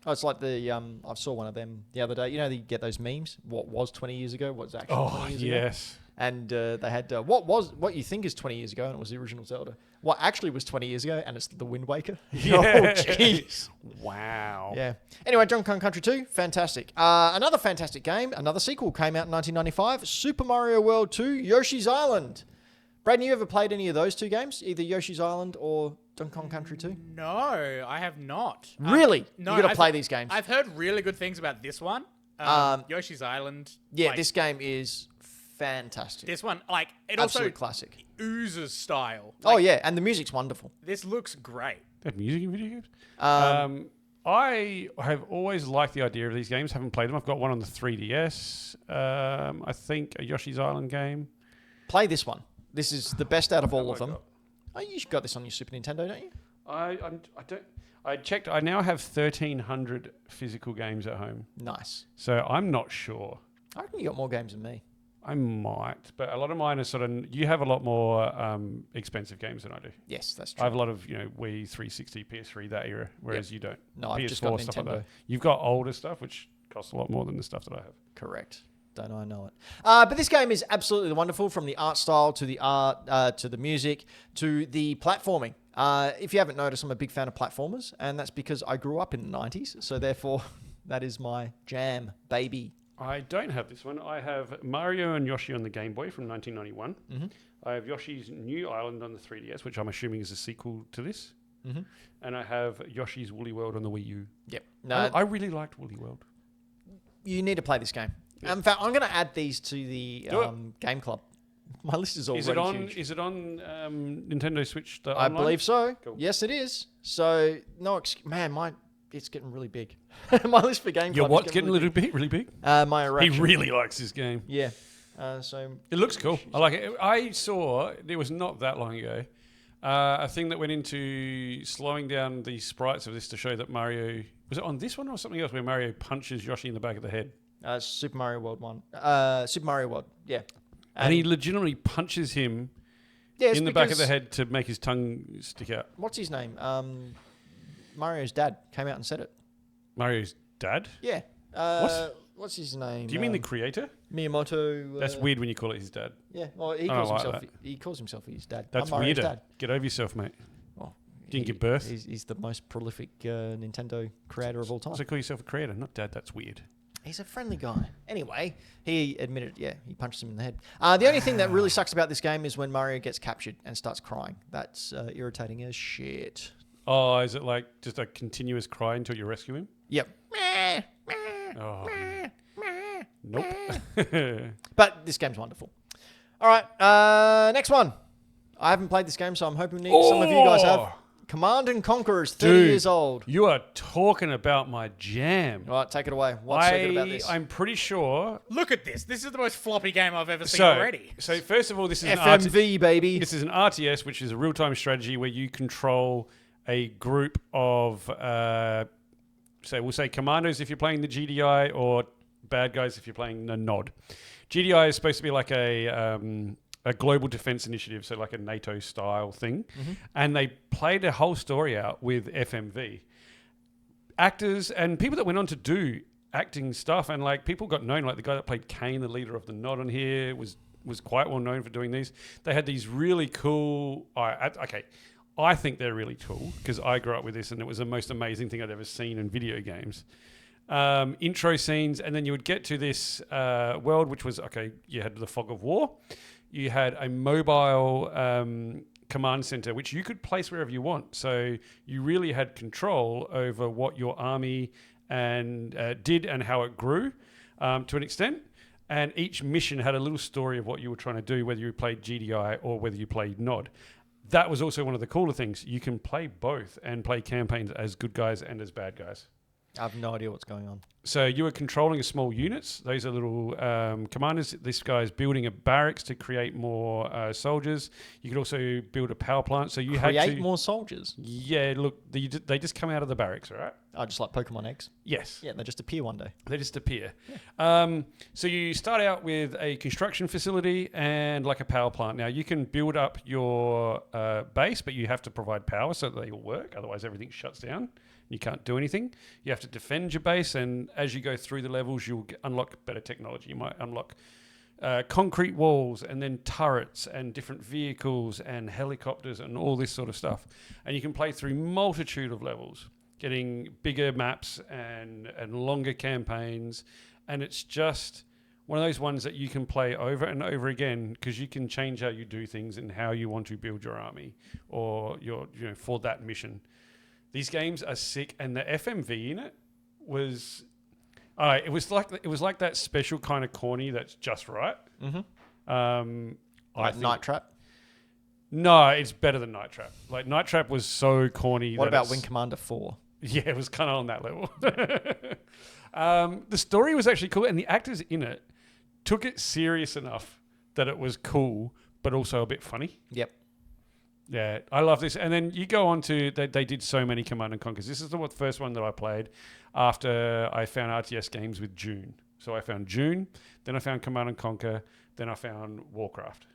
Oh, it's like I saw one of them the other day. You know, you get those memes. What was 20 years ago? What's actually 20 years ago? Yes. And they had what you think is 20 years ago, and it was the original Zelda. What actually was 20 years ago, and it's the Wind Waker. Yeah. Oh, jeez. Wow. Yeah. Anyway, Donkey Kong Country 2, fantastic. Another fantastic game, another sequel came out in 1995, Super Mario World 2, Yoshi's Island. Brayden, you ever played any of those two games, either Yoshi's Island or Donkey Kong Country 2? No, I have not. Really? No, You got to play these games. I've heard really good things about this one. Yoshi's Island. Yeah, like, this game is fantastic. This one, like, it Absolute also classic. oozes style. Oh, Like, yeah, and the music's wonderful. This looks great. They have music in video games? I have always liked the idea of these games. Haven't played them. I've got one on the 3DS. I think a Yoshi's Island game. Play this one. This is the best out of all of I them. got? Oh, you got this on your Super Nintendo, don't you? I don't. I checked. I now have 1,300 physical games at home. Nice. So I'm not sure. I reckon you got more games than me. I might, but a lot of mine are sort of. You have a lot more expensive games than I do. Yes, that's I true. have a lot of Wii, 360, PS3, that era, whereas you don't. No, I've PS4 just got stuff like Nintendo. that. You've got older stuff, which costs a lot more than the stuff that I have. Correct. Don't I know it? But this game is absolutely wonderful, from the art style to the art, to the music, to the platforming. If you haven't noticed, I'm a big fan of platformers, and that's because I grew up in the 90s. So therefore, that is my jam, baby. I don't have this one. I have Mario and Yoshi on the Game Boy from 1991. Mm-hmm. I have Yoshi's New Island on the 3DS, which I'm assuming is a sequel to this. Mm-hmm. And I have Yoshi's Woolly World on the Wii U. Yep. No, I really liked Woolly World. you need to play this game. Yeah. In fact, I'm going to add these to the Do it. Game Club. My list is already Is it on? huge. Is it on Nintendo Switch? I believe so. Cool. Yes, it is. So it's getting really big. My list for Game Club. Your is what's getting really really big? my He erection. really likes this game. Yeah. So It looks cool. I like it. I saw, it was not that long ago, a thing that went into slowing down the sprites of this to show that Mario... Was it on this one or something else where Mario punches Yoshi in the back of the head? Super Mario World 1. Super Mario World, yeah. And he legitimately punches him it's in the back of the because- head to make his tongue stick out. What's his name? Mario's dad came out and said it. Mario's dad? Yeah. What? What's his name? Do you mean the creator? Miyamoto? That's weird when you call it his dad. Yeah. Well, he I don't calls like himself. that. He calls himself his dad. That's I'm Mario's weirder. dad. Get over yourself, mate. Well, Didn't give birth. He's the most prolific Nintendo creator of all time. So call yourself a creator, not dad. That's weird. He's a friendly guy. Anyway, he admitted, he punched him in the head. The only thing that really sucks about this game is when Mario gets captured and starts crying. That's irritating as shit. Oh, is it like just a continuous cry until you rescue him? Yep. Oh. Nope. But this game's wonderful. All right, next one. I haven't played this game, so I'm hoping some of you guys have. Command and Conquer is 30 years old. You are talking about my jam. All right, take it away. What's so good about this? I'm pretty sure. Look at this. This is the most floppy game I've ever seen So, already. so first of all, this is an FMV, baby. This is an RTS, which is a real-time strategy where you control a group of, so we'll say commandos if you're playing the GDI, or bad guys if you're playing the NOD. GDI is supposed to be like a global defense initiative, so like a NATO style thing. Mm-hmm. And they played a whole story out with FMV. Actors and people that went on to do acting stuff, and like people got known, like the guy that played Kane, the leader of the NOD on here, was quite well known for doing these. They had these really cool... I think they're really cool because I grew up with this and it was the most amazing thing I'd ever seen in video games. Intro scenes, and then you would get to this world, which was, you had the fog of war. You had a mobile command center, which you could place wherever you want. So you really had control over what your army did and how it grew to an extent. And each mission had a little story of what you were trying to do, whether you played GDI or whether you played NOD. That was also one of the cooler things. You can play both and play campaigns as good guys and as bad guys. I have no idea what's going on. So you were controlling a small units. Those are little commanders. This guy's building a barracks to create more soldiers. You could also build a power plant. So you had to Create more soldiers. Yeah, look, they just come out of the barracks, all right? Oh, just like Pokemon eggs. Yes. Yeah, they just appear one day. They just appear. So you start out with a construction facility and like a power plant. Now you can build up your base, but you have to provide power so that they will work. Otherwise, everything shuts down. You can't do anything. You have to defend your base, and as you go through the levels, you'll unlock better technology. You might unlock concrete walls, and then turrets, and different vehicles, and helicopters, and all this sort of stuff. And you can play through multitude of levels, getting bigger maps and longer campaigns. And it's just one of those ones that you can play over and over again because you can change how you do things and how you want to build your army or for that mission. These games are sick, and the FMV in it was, it was like that special kind of corny that's just right. Mm-hmm. Like Night Trap. No, it's better than Night Trap. Like Night Trap was so corny. What about Wing Commander 4? Yeah, it was kind of on that level. The story was actually cool, and the actors in it took it serious enough that it was cool, but also a bit funny. Yep. Yeah, I love this. And then you go on to, they did so many Command and Conquers. This is the first one that I played after I found RTS games with June. So I found June, then I found Command and Conquer, then I found Warcraft.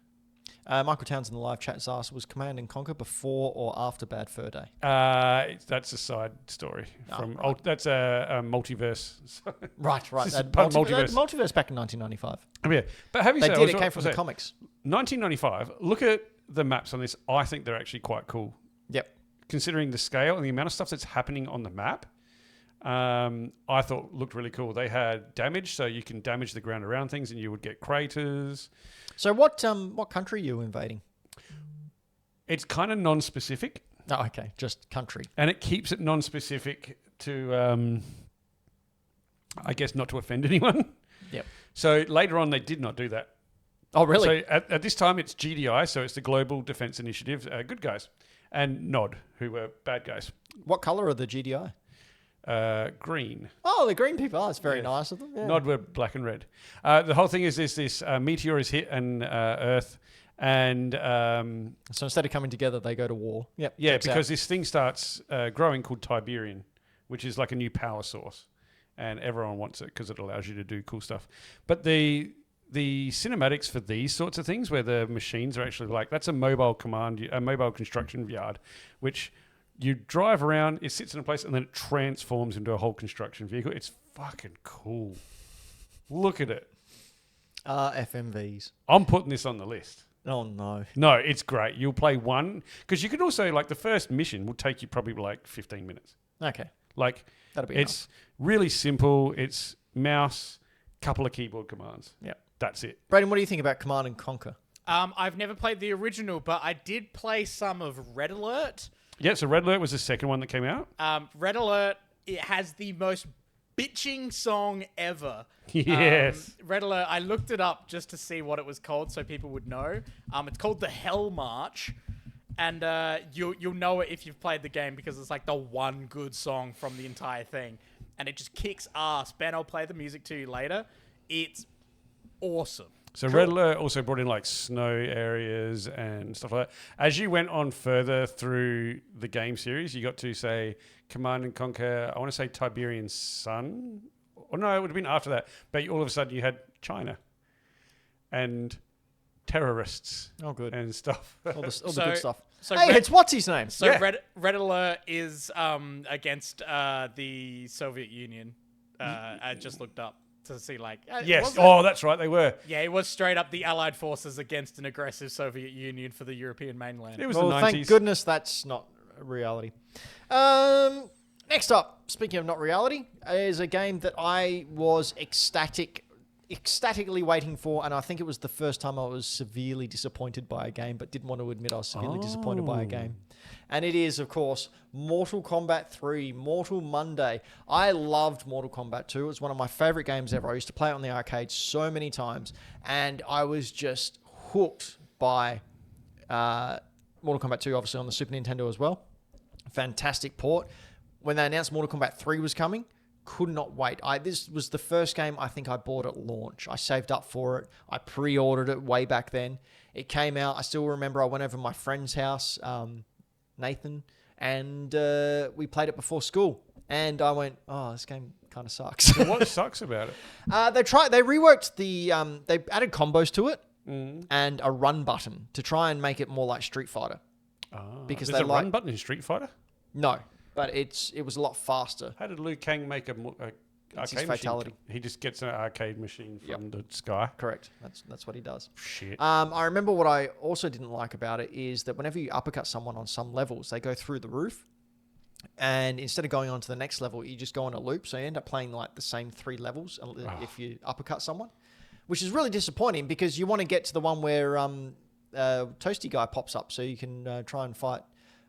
Michael Townsend in the live chat has asked, was Command and Conquer before or after Bad Fur Day? That's a side story. Right. That's a multiverse. Right. Multiverse. Multiverse back in 1995. Yeah, but have you They said did. It came from the comics. 1995. Look at the maps on this. I think they're actually quite cool. Yep. Considering the scale and the amount of stuff that's happening on the map, I thought looked really cool. They had damage, so you can damage the ground around things, and you would get craters. So what country are you invading? It's kind of non-specific. Oh, okay, just country. And it keeps it non-specific to, I guess, not to offend anyone. Yep. So later on, they did not do that. Oh, really? So at this time, it's GDI, so it's the Global Defense Initiative, good guys, and NOD, who were bad guys. What colour are the GDI? Green. Oh, the green people. Oh, that's very nice of them. Yeah. NOD were black and red. The whole thing is this meteor is hit on Earth, and so instead of coming together, they go to war. Yep. Yeah, because this thing starts growing called Tiberian, which is like a new power source, and everyone wants it because it allows you to do cool stuff. But the cinematics for these sorts of things, where the machines are actually that's a mobile construction yard, which you drive around, it sits in a place, and then it transforms into a whole construction vehicle. It's fucking cool. Look at it. FMVs. I'm putting this on the list. Oh, no. No, it's great. You'll play one, because you could also, the first mission will take you probably 15 minutes. Okay. That'll be it's really simple. It's mouse, couple of keyboard commands. Yeah. That's it. Brayden, what do you think about Command and Conquer? I've never played the original, but I did play some of Red Alert. Yeah, so Red Alert was the second one that came out. Red Alert, it has the most bitching song ever. Yes. Red Alert, I looked it up just to see what it was called so people would know. It's called the Hell March. And you'll know it if you've played the game because it's the one good song from the entire thing. And it just kicks ass. Ben, I'll play the music to you later. It's awesome. So Red Alert also brought in snow areas and stuff like that. As you went on further through the game series, you got to say Command and Conquer, I want to say Tiberian Sun. Or no, it would have been after that. But all of a sudden you had China and terrorists. Oh, good. And stuff. All the good stuff. So hey, it's what's his name? So yeah. Red Alert is against the Soviet Union. I just looked up to see yes. Oh, that's right. They were. Yeah, it was straight up the Allied forces against an aggressive Soviet Union for the European mainland. It was the 90s. Thank goodness that's not reality. Next up, speaking of not reality, is a game that I was ecstatically waiting for, and I think it was the first time I was severely disappointed by a game, but didn't want to admit I was severely disappointed by a game. And it is, of course, Mortal Kombat 3, Mortal Monday. I loved Mortal Kombat 2. It was one of my favorite games ever. I used to play it on the arcade so many times, and I was just hooked by Mortal Kombat 2, obviously on the Super Nintendo as well. Fantastic port. When they announced Mortal Kombat 3 was coming, could not wait. This was the first game I think I bought at launch. I saved up for it. I pre-ordered it way back then. It came out. I still remember I went over to my friend's house, Nathan, and we played it before school. And I went, oh, this game kind of sucks. So what sucks about it? They reworked they added combos to it and a run button to try and make it more like Street Fighter. Because there's a run button in Street Fighter? No, but it was a lot faster. How did Liu Kang make a arcade fatality. machine? He just gets an arcade machine from the sky. Correct. That's what he does. Shit. I remember what I also didn't like about it is that whenever you uppercut someone on some levels, they go through the roof. And instead of going on to the next level, you just go on a loop. So you end up playing like the same 3 levels if you uppercut someone, which is really disappointing because you want to get to the one where Toasty Guy pops up so you can try and fight.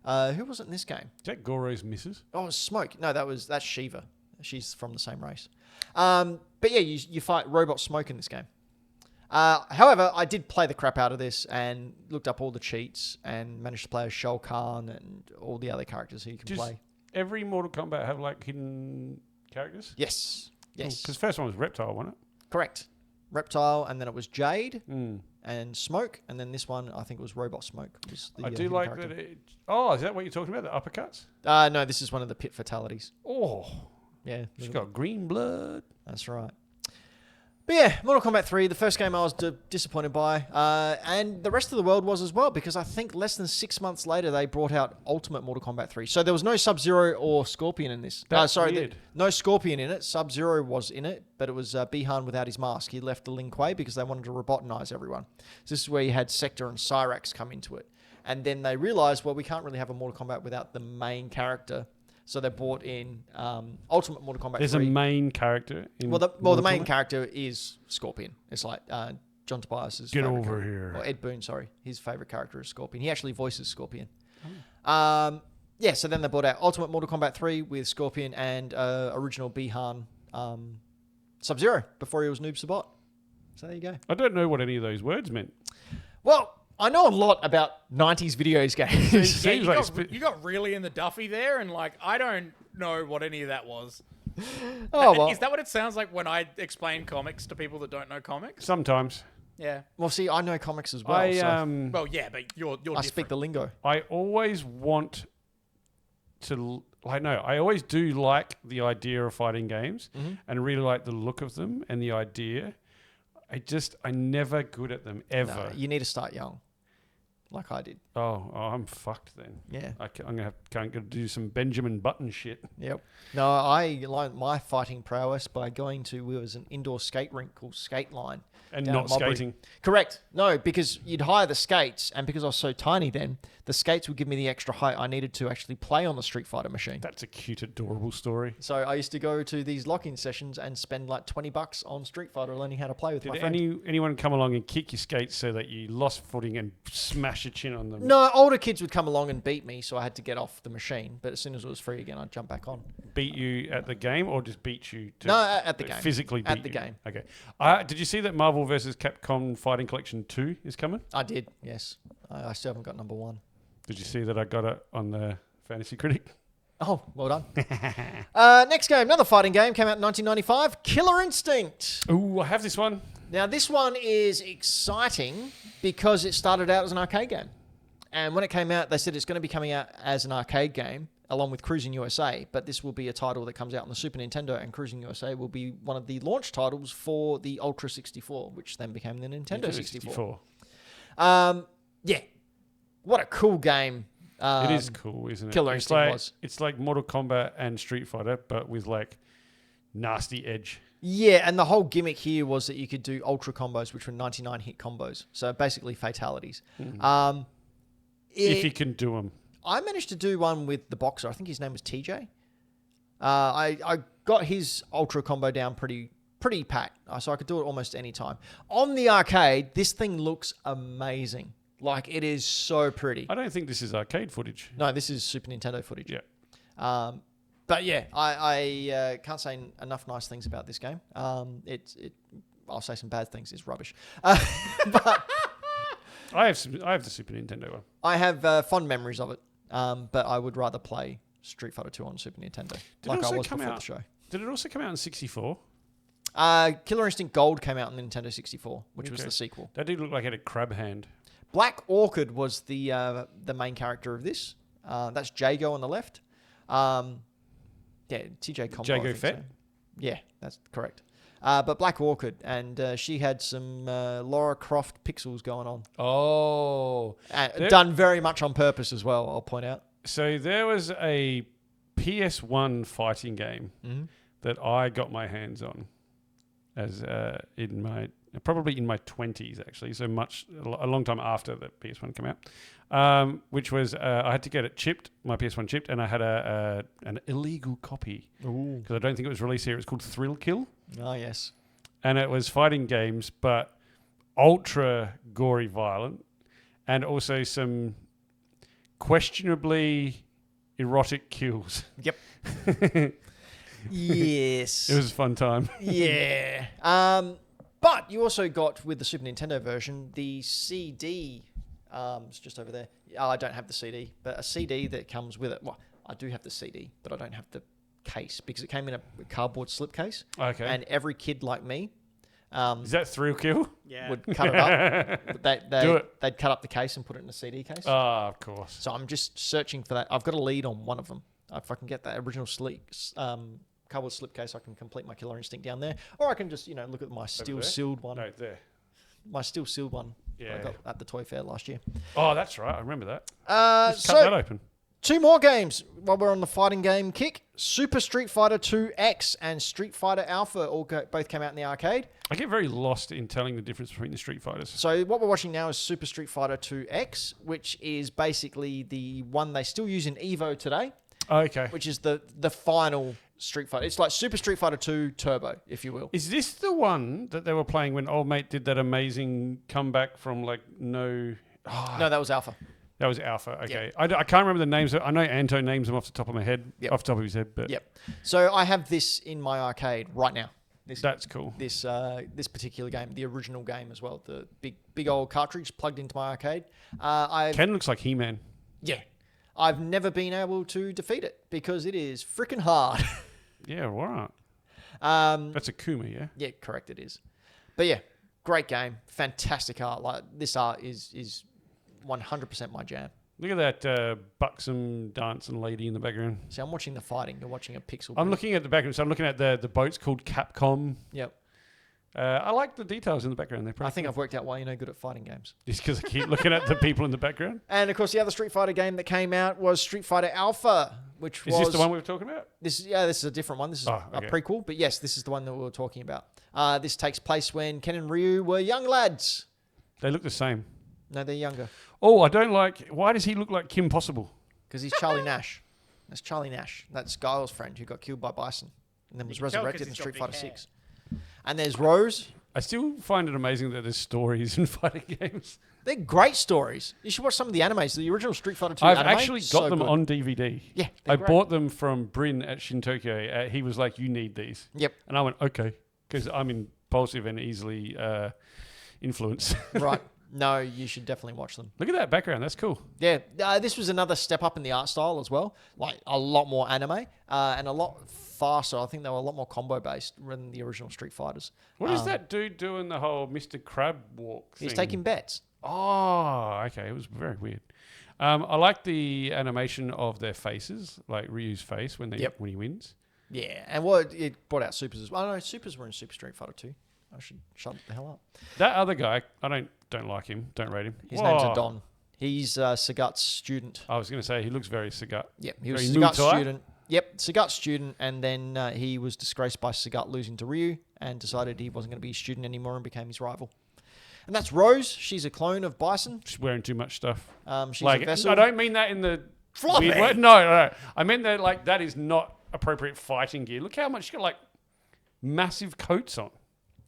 Who was it in this game? Is that Goro's missus? Oh, it was Smoke. No, that's Shiva. She's from the same race. But yeah, you fight Robot Smoke in this game. However, I did play the crap out of this and looked up all the cheats and managed to play as Shao Kahn and all the other characters who you can play. Every Mortal Kombat have like hidden characters? Yes. Yes. Because first one was Reptile, wasn't it? Correct. Reptile, and then it was Jade and Smoke, and then this one I think it was Robot Smoke. I do like character. That. Is that what you're talking about? The uppercuts? No, this is one of the pit fatalities. Oh, yeah. She's got green blood. That's right. But yeah, Mortal Kombat 3, the first game I was disappointed by, and the rest of the world was as well, because I think less than 6 months later they brought out Ultimate Mortal Kombat 3. So there was no Sub-Zero or Scorpion in this. Weird. No Scorpion in it. Sub-Zero was in it, but it was Bihan without his mask. He left the Lin Kuei because they wanted to robotinize everyone. So this is where you had Sector and Cyrax come into it. And then they realized, well, we can't really have a Mortal Kombat without the main character. So they brought in Ultimate Mortal Kombat 3. There's a main character in the main character is Scorpion. It's like John Tobias's Get favorite over character. here. Or Ed Boon, sorry. His favorite character is Scorpion. He actually voices Scorpion. Yeah, so then they brought out Ultimate Mortal Kombat 3 with Scorpion and original Bihan Sub-Zero before he was Noob Sabot. So there you go. I don't know what any of those words meant. Well, I know a lot about 90s videos games. Yeah, you got really in the Duffy there, and like I don't know what any of that was. Oh, well. Is that what it sounds like when I explain comics to people that don't know comics? Sometimes. Yeah. Well, see, I know comics as well. Well, yeah, but you're I different. speak the lingo. I always want to... I always do like the idea of fighting games and really like the look of them and the idea. I'm never good at them, ever. No, you need to start young. Like I did. Oh, I'm fucked then. Yeah. I'm going to do some Benjamin Button shit. Yep. No, I learned my fighting prowess by going to, there was an indoor skate rink called Skate Line. And not skating. Correct. No, because you'd hire the skates, and because I was so tiny then, the skates would give me the extra height I needed to actually play on the Street Fighter machine. That's a cute, adorable story. So I used to go to these lock-in sessions and spend like $20 on Street Fighter learning how to play with my friend. Did anyone come along and kick your skates so that you lost footing and smash your chin on them? No, older kids would come along and beat me, so I had to get off the machine. But as soon as it was free again, I'd jump back on. Beat you at the game or just beat you? At the game. Physically beat At the you? game. Okay. Did you see that Marvel vs. Capcom Fighting Collection 2 is coming? I did, yes. I still haven't got number 1. Did you see that I got it on the Fantasy Critic? Oh, well done. Next game, another fighting game, came out in 1995, Killer Instinct. Ooh, I have this one. Now, this one is exciting because it started out as an arcade game. And when it came out, they said it's going to be coming out as an arcade game along with Cruising USA, but this will be a title that comes out on the Super Nintendo, and Cruising USA will be one of the launch titles for the Ultra 64, which then became the Nintendo 64. Yeah. What a cool game. It is cool, isn't it? Killer Instinct was. It's like Mortal Kombat and Street Fighter, but with like nasty edge. Yeah, and the whole gimmick here was that you could do ultra combos, which were 99 hit combos. So basically fatalities. If you can do them. I managed to do one with the boxer. I think his name was TJ. I got his ultra combo down pretty pat, so I could do it almost any time. On the arcade, this thing looks amazing. Like, it is so pretty. I don't think this is arcade footage. No, this is Super Nintendo footage. Yeah. But yeah, I can't say enough nice things about this game. I'll say some bad things. It's rubbish. But I have the Super Nintendo one. I have fond memories of it. But I would rather play Street Fighter 2 on Super Nintendo, like I was before the show. Did it also come out in 64? Killer Instinct Gold came out on Nintendo 64, which was the sequel. That did look like it had a crab hand. Black Orchid was the main character of this. That's Jago on the left. TJ Combo. Jago Fett? So. Yeah, that's correct. But Black Orchid, and she had some Lara Croft pixels going on. Oh. Done very much on purpose as well, I'll point out. So there was a PS1 fighting game that I got my hands on as probably in my 20s, actually. So a long time after the PS1 came out, which was I had to get it chipped, my PS1 chipped, and I had an illegal copy because I don't think it was released here. It was called Thrill Kill. Oh, yes. And it was fighting games, but ultra gory violent, and also some questionably erotic kills. Yep. Yes. It was a fun time. Yeah. But you also got, with the Super Nintendo version, the CD. It's just over there. I don't have the CD, but a CD that comes with it. Well, I do have the CD, but I don't have the case because it came in a cardboard slipcase. Okay. And every kid like me Is that Thrill Kill? Yeah. would cut it up. Do it. They'd cut up the case and put it in a CD case. Of course. So I'm just searching for that. I've got a lead on one of them. If I can get that original cardboard slipcase, I can complete my Killer Instinct down there. Or I can just, look at my still sealed one. No, there. My still sealed one Yeah. I got at the Toy Fair last year. Oh, that's right. I remember that. Just So cut that open. 2 more games while we're on the fighting game kick. Super Street Fighter 2 X and Street Fighter Alpha both came out in the arcade. I get very lost in telling the difference between the Street Fighters. So what we're watching now is Super Street Fighter 2 X, which is basically the one they still use in Evo today. Okay. Which is the final Street Fighter. It's like Super Street Fighter 2 Turbo, if you will. Is this the one that they were playing when Old Mate did that amazing comeback from no... Oh, No, that was Alpha. that was Alpha. Okay. I can't remember the names. I know Anto names them off the top of my head. Yep. Off the top of his head. But Yep. So I have this in my arcade right now. That's cool. This particular game, the original game as well, the big old cartridge plugged into my arcade. Ken looks like He-Man. Yeah. I've never been able to defeat it because it is freaking hard. Yeah, right. That's a Kuma, yeah? Yeah, correct, it is. But yeah, great game. Fantastic art. Like, this art is 100% my jam. Look at that buxom dancing lady in the background. See, I'm watching the fighting. You're watching a pixel. I'm looking at the background. So I'm looking at the boats called Capcom. Yep. I like the details in the background. They're I think I've worked out why you're no good at fighting games. Just because I keep looking at the people in the background. And of course, the other Street Fighter game that came out was Street Fighter Alpha, which Is this the one we were talking about? This is a different one. This is a prequel, but yes, this is the one that we were talking about. This takes place when Ken and Ryu were young lads. They look the same. No, they're younger. Oh, I don't like... Why does he look like Kim Possible? Because he's Charlie Nash. That's Charlie Nash. That's Guile's friend who got killed by Bison and then was resurrected in Street Fighter 6. And there's Rose. I still find it amazing that there's stories in fighting games. They're great stories. You should watch some of the animes. The original Street Fighter 2 I've anime, actually got them good. on DVD. Yeah, I great. bought them from Bryn at Shintokyo. He was like, you need these. Yep. And I went, okay. Because I'm impulsive and easily influenced. Right. No, you should definitely watch them. Look at that background. That's cool. Yeah, this was another step up in the art style as well. Like a lot more anime and a lot faster. I think they were a lot more combo based than the original Street Fighters. What is that dude doing the whole Mr. Crab walk thing? He's taking bets. Oh, okay. It was very weird. I like the animation of their faces, like Ryu's face when he wins. Yeah, and what it brought out Supers as well. I know Supers were in Super Street Fighter 2. I should shut the hell up. That other guy, I don't like him. Don't rate him. His name's Adon. He's Sagat's student. I was going to say he looks very Sagat. Yep, he was Very Sagat's Muay Thai? student. Yep, Sagat's student, and then he was disgraced by Sagat losing to Ryu and decided he wasn't going to be his student anymore and became his rival. And that's Rose. She's a clone of Bison. She's wearing too much stuff. She's like, a vessel. I don't mean that in the Floppy. weird word. No. I meant that like that is not appropriate fighting gear. Look how much she's got like massive coats on.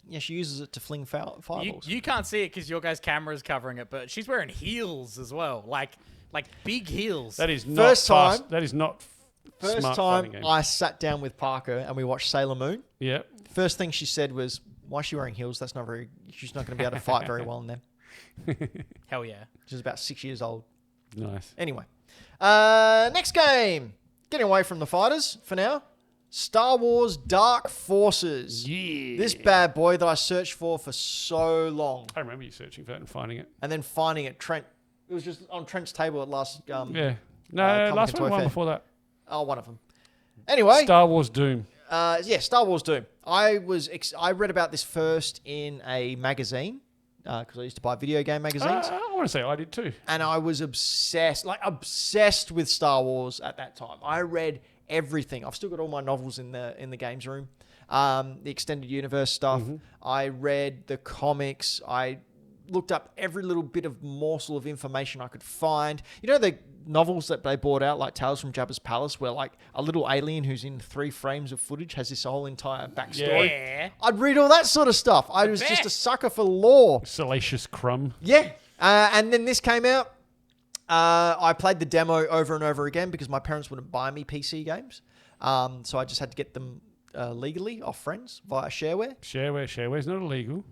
Yeah, she uses it to fling fireballs. You can't see it because your guys' camera is covering it, but she's wearing heels as well, like big heels. That is not First time- fast. That is not First smart time fighting game. I sat down with Parker and we watched Sailor Moon. Yeah. First thing she said was, "Why is she wearing heels? She's not going to be able to fight very well in them." Hell yeah. She's about 6 years old. Nice. Anyway, next game. Getting away from the fighters for now. Star Wars Dark Forces. Yeah. This bad boy that I searched for so long. I remember you searching for that and finding it. And then finding it. Trent. It was just on Trent's table at last. Yeah. No, Comic last and one, Toy one Fair. before that. Oh, one of them. Anyway. Star Wars Doom. Star Wars Doom. I read about this first in a magazine because I used to buy video game magazines. I want to say I did too. And I was obsessed with Star Wars at that time. I read everything. I've still got all my novels in the games room. The extended universe stuff. Mm-hmm. I read the comics. I looked up every little bit of morsel of information I could find. You know the novels that they brought out, like Tales from Jabba's Palace, where like a little alien who's in 3 frames of footage has this whole entire backstory. Yeah. I'd read all that sort of stuff. I was just a sucker for lore. Salacious Crumb. Yeah. And then this came out. I played the demo over and over again because my parents wouldn't buy me PC games. So I just had to get them legally off friends via shareware. Shareware's not illegal.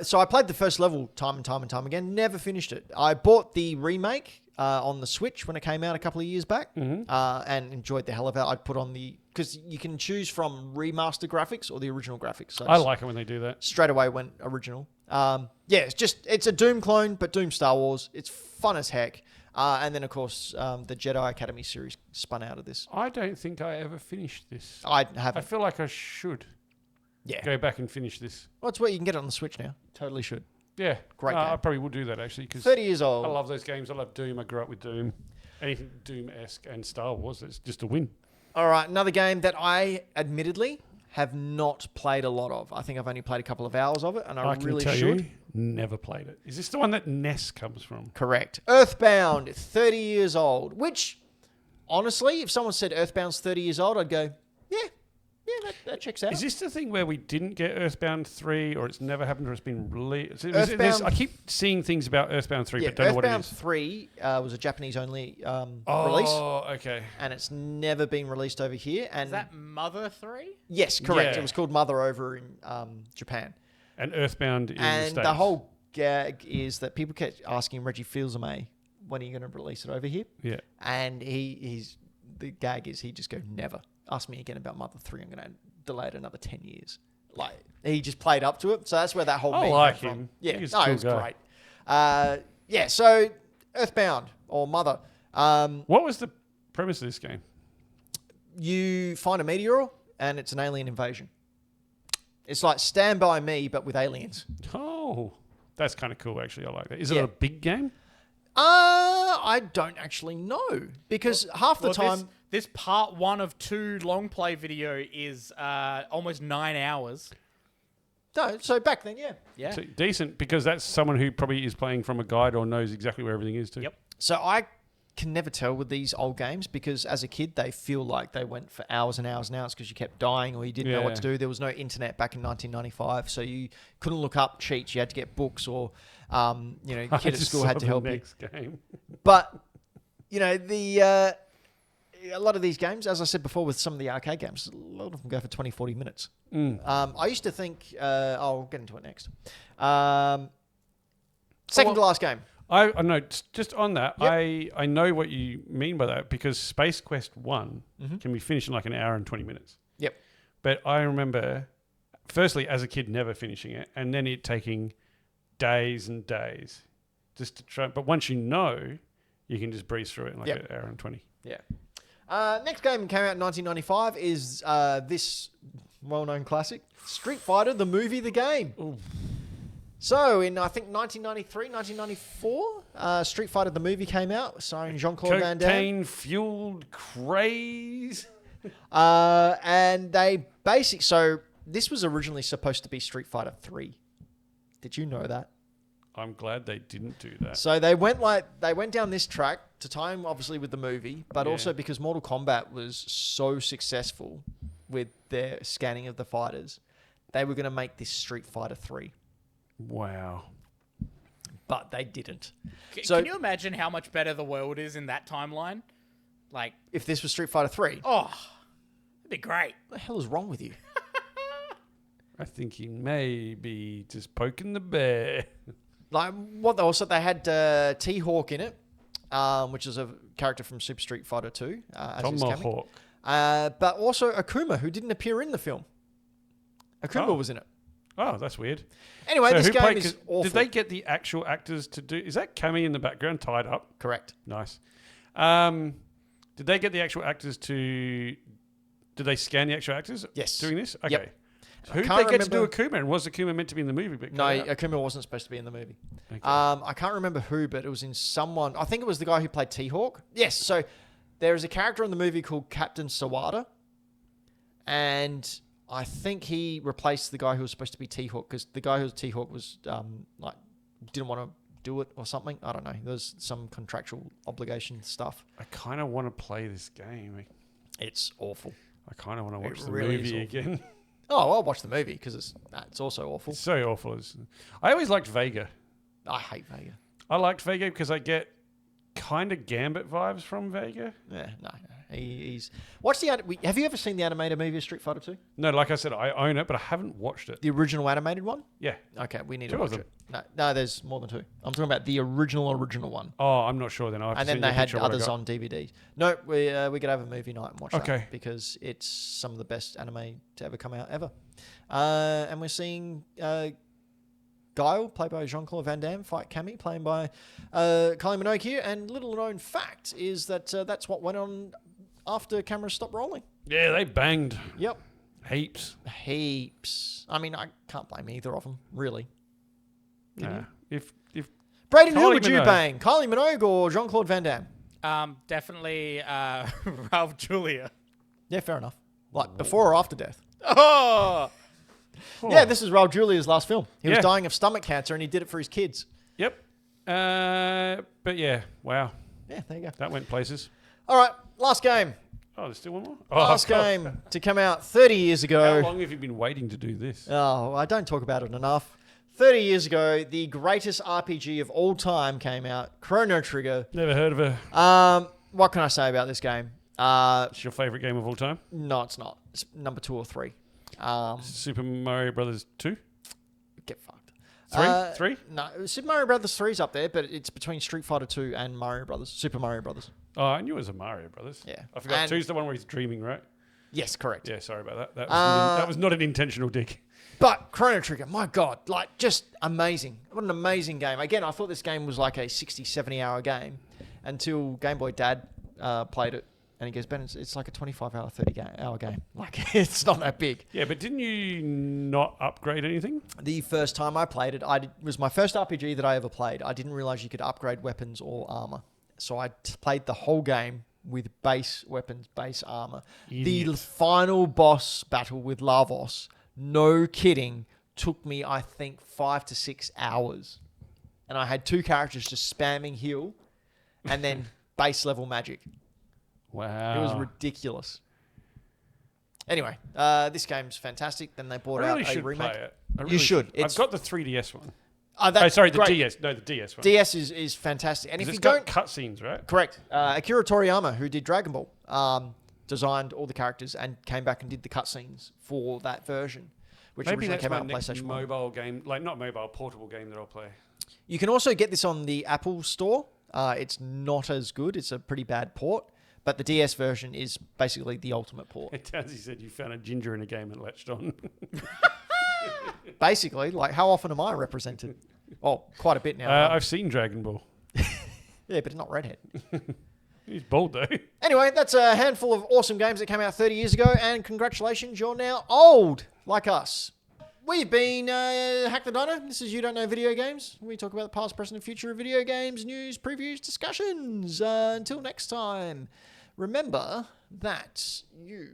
So I played the first level time and time again. Never finished it. I bought the remake on the Switch when it came out a couple of years back and enjoyed the hell of it. I'd put on because you can choose from remaster graphics or the original graphics. So I like it when they do that. straight away went original. It's a Doom clone, but Doom Star Wars. It's fun as heck. And then, of course, the Jedi Academy series spun out of this. I don't think I ever finished this. I I haven't. feel like I should go back and finish this. Well, it's where you can get it on the Switch now. Totally should. Yeah. Great game. I probably will do that actually because 30 years old. I love those games. I love Doom. I grew up with Doom. Anything Doom-esque and Star Wars, it's just a win. All right, another game that I admittedly have not played a lot of. I think I've only played a couple of hours of it, and I can really tell should. you, never played it. Is this the one that Ness comes from? Correct. Earthbound, 30 years old. Which, honestly, if someone said Earthbound's 30 years old, I'd go, yeah, that checks out. Is this the thing where we didn't get Earthbound 3 or it's never happened or it's been released? Earthbound- I keep seeing things about Earthbound 3 but don't know what it Earthbound is. 3 was a Japanese-only release, Oh, okay. and it's never been released over here. And Is that Mother 3? yes, correct. Yeah. It was called Mother over in Japan. And Earthbound in the And States. the whole gag is that people kept asking Reggie Fils-Aimé, when are you going to release it over here? Yeah. And the gag is he just go, never. Ask me again about Mother 3. I'm going to delay it another 10 years. Like, he just played up to it. So that's where that whole I meme like came him. from. Yeah, I think he's no, a cool it was guy. great. So Earthbound or Mother. What was the premise of this game? You find a meteor and it's an alien invasion. It's like Stand By Me, but with aliens. Oh, that's kind of cool, actually. I like that. Is Yeah. it a big game? I don't actually know because half the Well, time... This part 1 of 2 long play video is almost 9 hours. No, so back then, yeah. Yeah. So decent, because that's someone who probably is playing from a guide or knows exactly where everything is too. Yep. So I can never tell with these old games because as a kid, they feel like they went for hours and hours and hours because you kept dying or you didn't know what to do. There was no internet back in 1995, so you couldn't look up cheats. You had to get books or, your I kid at just school saw had to the help you. next game. But, a lot of these games, as I said before with some of the arcade games, a lot of them go for 20, 40 minutes. I used to think, I'll get into it next. Second to last game. I know, just on that, Yep. I know what you mean by that because Space Quest 1 can be finished in like an hour and 20 minutes. Yep. But I remember, firstly, as a kid, never finishing it, and then it taking days and days just to try. But once you know, you can just breeze through it in like an hour and 20. Yeah. Next game came out in 1995 is this well-known classic, Street Fighter, the movie, the game. Ooh. So in, I think, 1993, 1994, Street Fighter, the movie came out, starring Jean-Claude Van Damme. Cocaine-fueled craze. And they so this was originally supposed to be Street Fighter 3. Did you know that? I'm glad they didn't do that. So they went down this track to tie in obviously with the movie, but Yeah. also because Mortal Kombat was so successful with their scanning of the fighters, they were going to make this Street Fighter 3, Wow. but they didn't. Can you imagine how much better the world is in that timeline? Like, If this was Street Fighter 3, it'd be great. what the hell is wrong with you? I think he may be just poking the bear. Like what also they had T-Hawk in it, which is a character from Super Street Fighter 2. As his cameo. Tomahawk. But also Akuma, who didn't appear in the film. Akuma was in it. Oh, that's weird. Anyway, So this who game played- is awful. Did they get the actual actors to do? Is that Cammy in the background tied up? Correct. Nice. Did they get the actual actors to? Did they scan the actual actors? Yes. Doing this? Okay. Yep. Who did can't they get to do remember- Akuma? And was Akuma meant to be in the movie? But No, cut out? Akuma wasn't supposed to be in the movie. Okay. I can't remember who, but it was in someone. I think it was the guy who played T-Hawk. Yes. So there is a character in the movie called Captain Sawada, and I think he replaced the guy who was supposed to be T-Hawk because the guy who was T-Hawk was like didn't want to do it or something. I don't know. There's some contractual obligation stuff. I kind of want to play this game. It's awful. I kind of want to watch the really is movie awful. again. Oh, I'll watch the movie because it's also awful. It's so awful. I always liked Vega. I hate Vega. I liked Vega because I get kind of Gambit vibes from Vega. Yeah, no. He's watch the. Have you ever seen the animated movie of Street Fighter 2? No, like I said, I own it, but I haven't watched it. The original animated one? Yeah. Okay, we need Two to of watch them. it. No, there's more than two. I'm talking about the original one. Oh, I'm not sure then. I'll have And to then send they you a had picture of what I others got. on DVD. No, we could have a movie night and watch Okay. that because it's some of the best anime to ever come out ever. And we're seeing Guile, played by Jean-Claude Van Damme, fight Cammy, played by Kylie Minogue here. And little known fact is that that's what went on after cameras stopped rolling. Yeah, they banged Yep. heaps. Heaps. I mean, I can't blame either of them, really. Nah. If Brayden, who Kylie would you Minogue. bang? Kylie Minogue or Jean-Claude Van Damme? Definitely Ralph Julia. Yeah, fair enough. Like, before or after death? Oh! Yeah, this is Raul Julia's last film. He was Yeah. dying of stomach cancer and he did it for his kids. Yep. But yeah, wow, Yeah, there you go. that went places. All right, last game. Oh, there's still one more. Last God. game to come out 30 years How ago. long have you been waiting to do this? Oh, I don't talk about it enough. 30 years ago, the greatest RPG of all time came out, Chrono Trigger. Never heard of her. What can I say about this game? It's your favorite game of all time? No, it's not. It's number 2 or 3. Super Mario Brothers 2? Get fucked. 3? No, Super Mario Brothers 3 is up there, but it's between Street Fighter 2 and Mario Brothers, Super Mario Brothers. Oh, I knew it was a Mario Brothers. Yeah. I forgot. And- 2's the one where he's dreaming, right? Yes, correct. Yeah, sorry about that. That was not an intentional dig. But Chrono Trigger, my God, like just amazing. What an amazing game. Again, I thought this game was like a 60, 70 hour game until Game Boy Dad played it. And he goes, Ben, it's like a 25-hour, 30-hour game. Like, it's not that big. Yeah, but didn't you not upgrade anything? The first time I played it, it was my first RPG that I ever played. I didn't realize you could upgrade weapons or armor. So I played the whole game with base weapons, base armor. Idiot. The final boss battle with Lavos, no kidding, took me, I think, 5 to 6 hours. And I had 2 characters just spamming heal and then base level magic. Wow. It was ridiculous. Anyway, this game's fantastic. Then they brought I really out a should remake. play it. You should. I've got the 3DS one. That's Sorry, the great. DS. No, the DS one. DS is fantastic. And if It's you got don't... cutscenes, right? Correct. Akira Toriyama, who did Dragon Ball, designed all the characters and came back and did the cutscenes for that version, which Maybe originally that's came my out on next PlayStation 1. mobile game, like not mobile, portable game that I'll play. You can also get this on the Apple Store. It's not as good. It's a pretty bad port. But the DS version is basically the ultimate port. Tansy said you found a ginger in a game and latched on. Basically, like, how often am I represented? Oh, quite a bit now. I've seen Dragon Ball. Yeah, but not Redhead. He's bald though. Anyway, that's a handful of awesome games that came out 30 years ago, and congratulations, you're now old, like us. We've been Hack the Dino. This is You Don't Know Video Games. We talk about the past, present, and future of video games, news, previews, discussions. Until next time, remember that you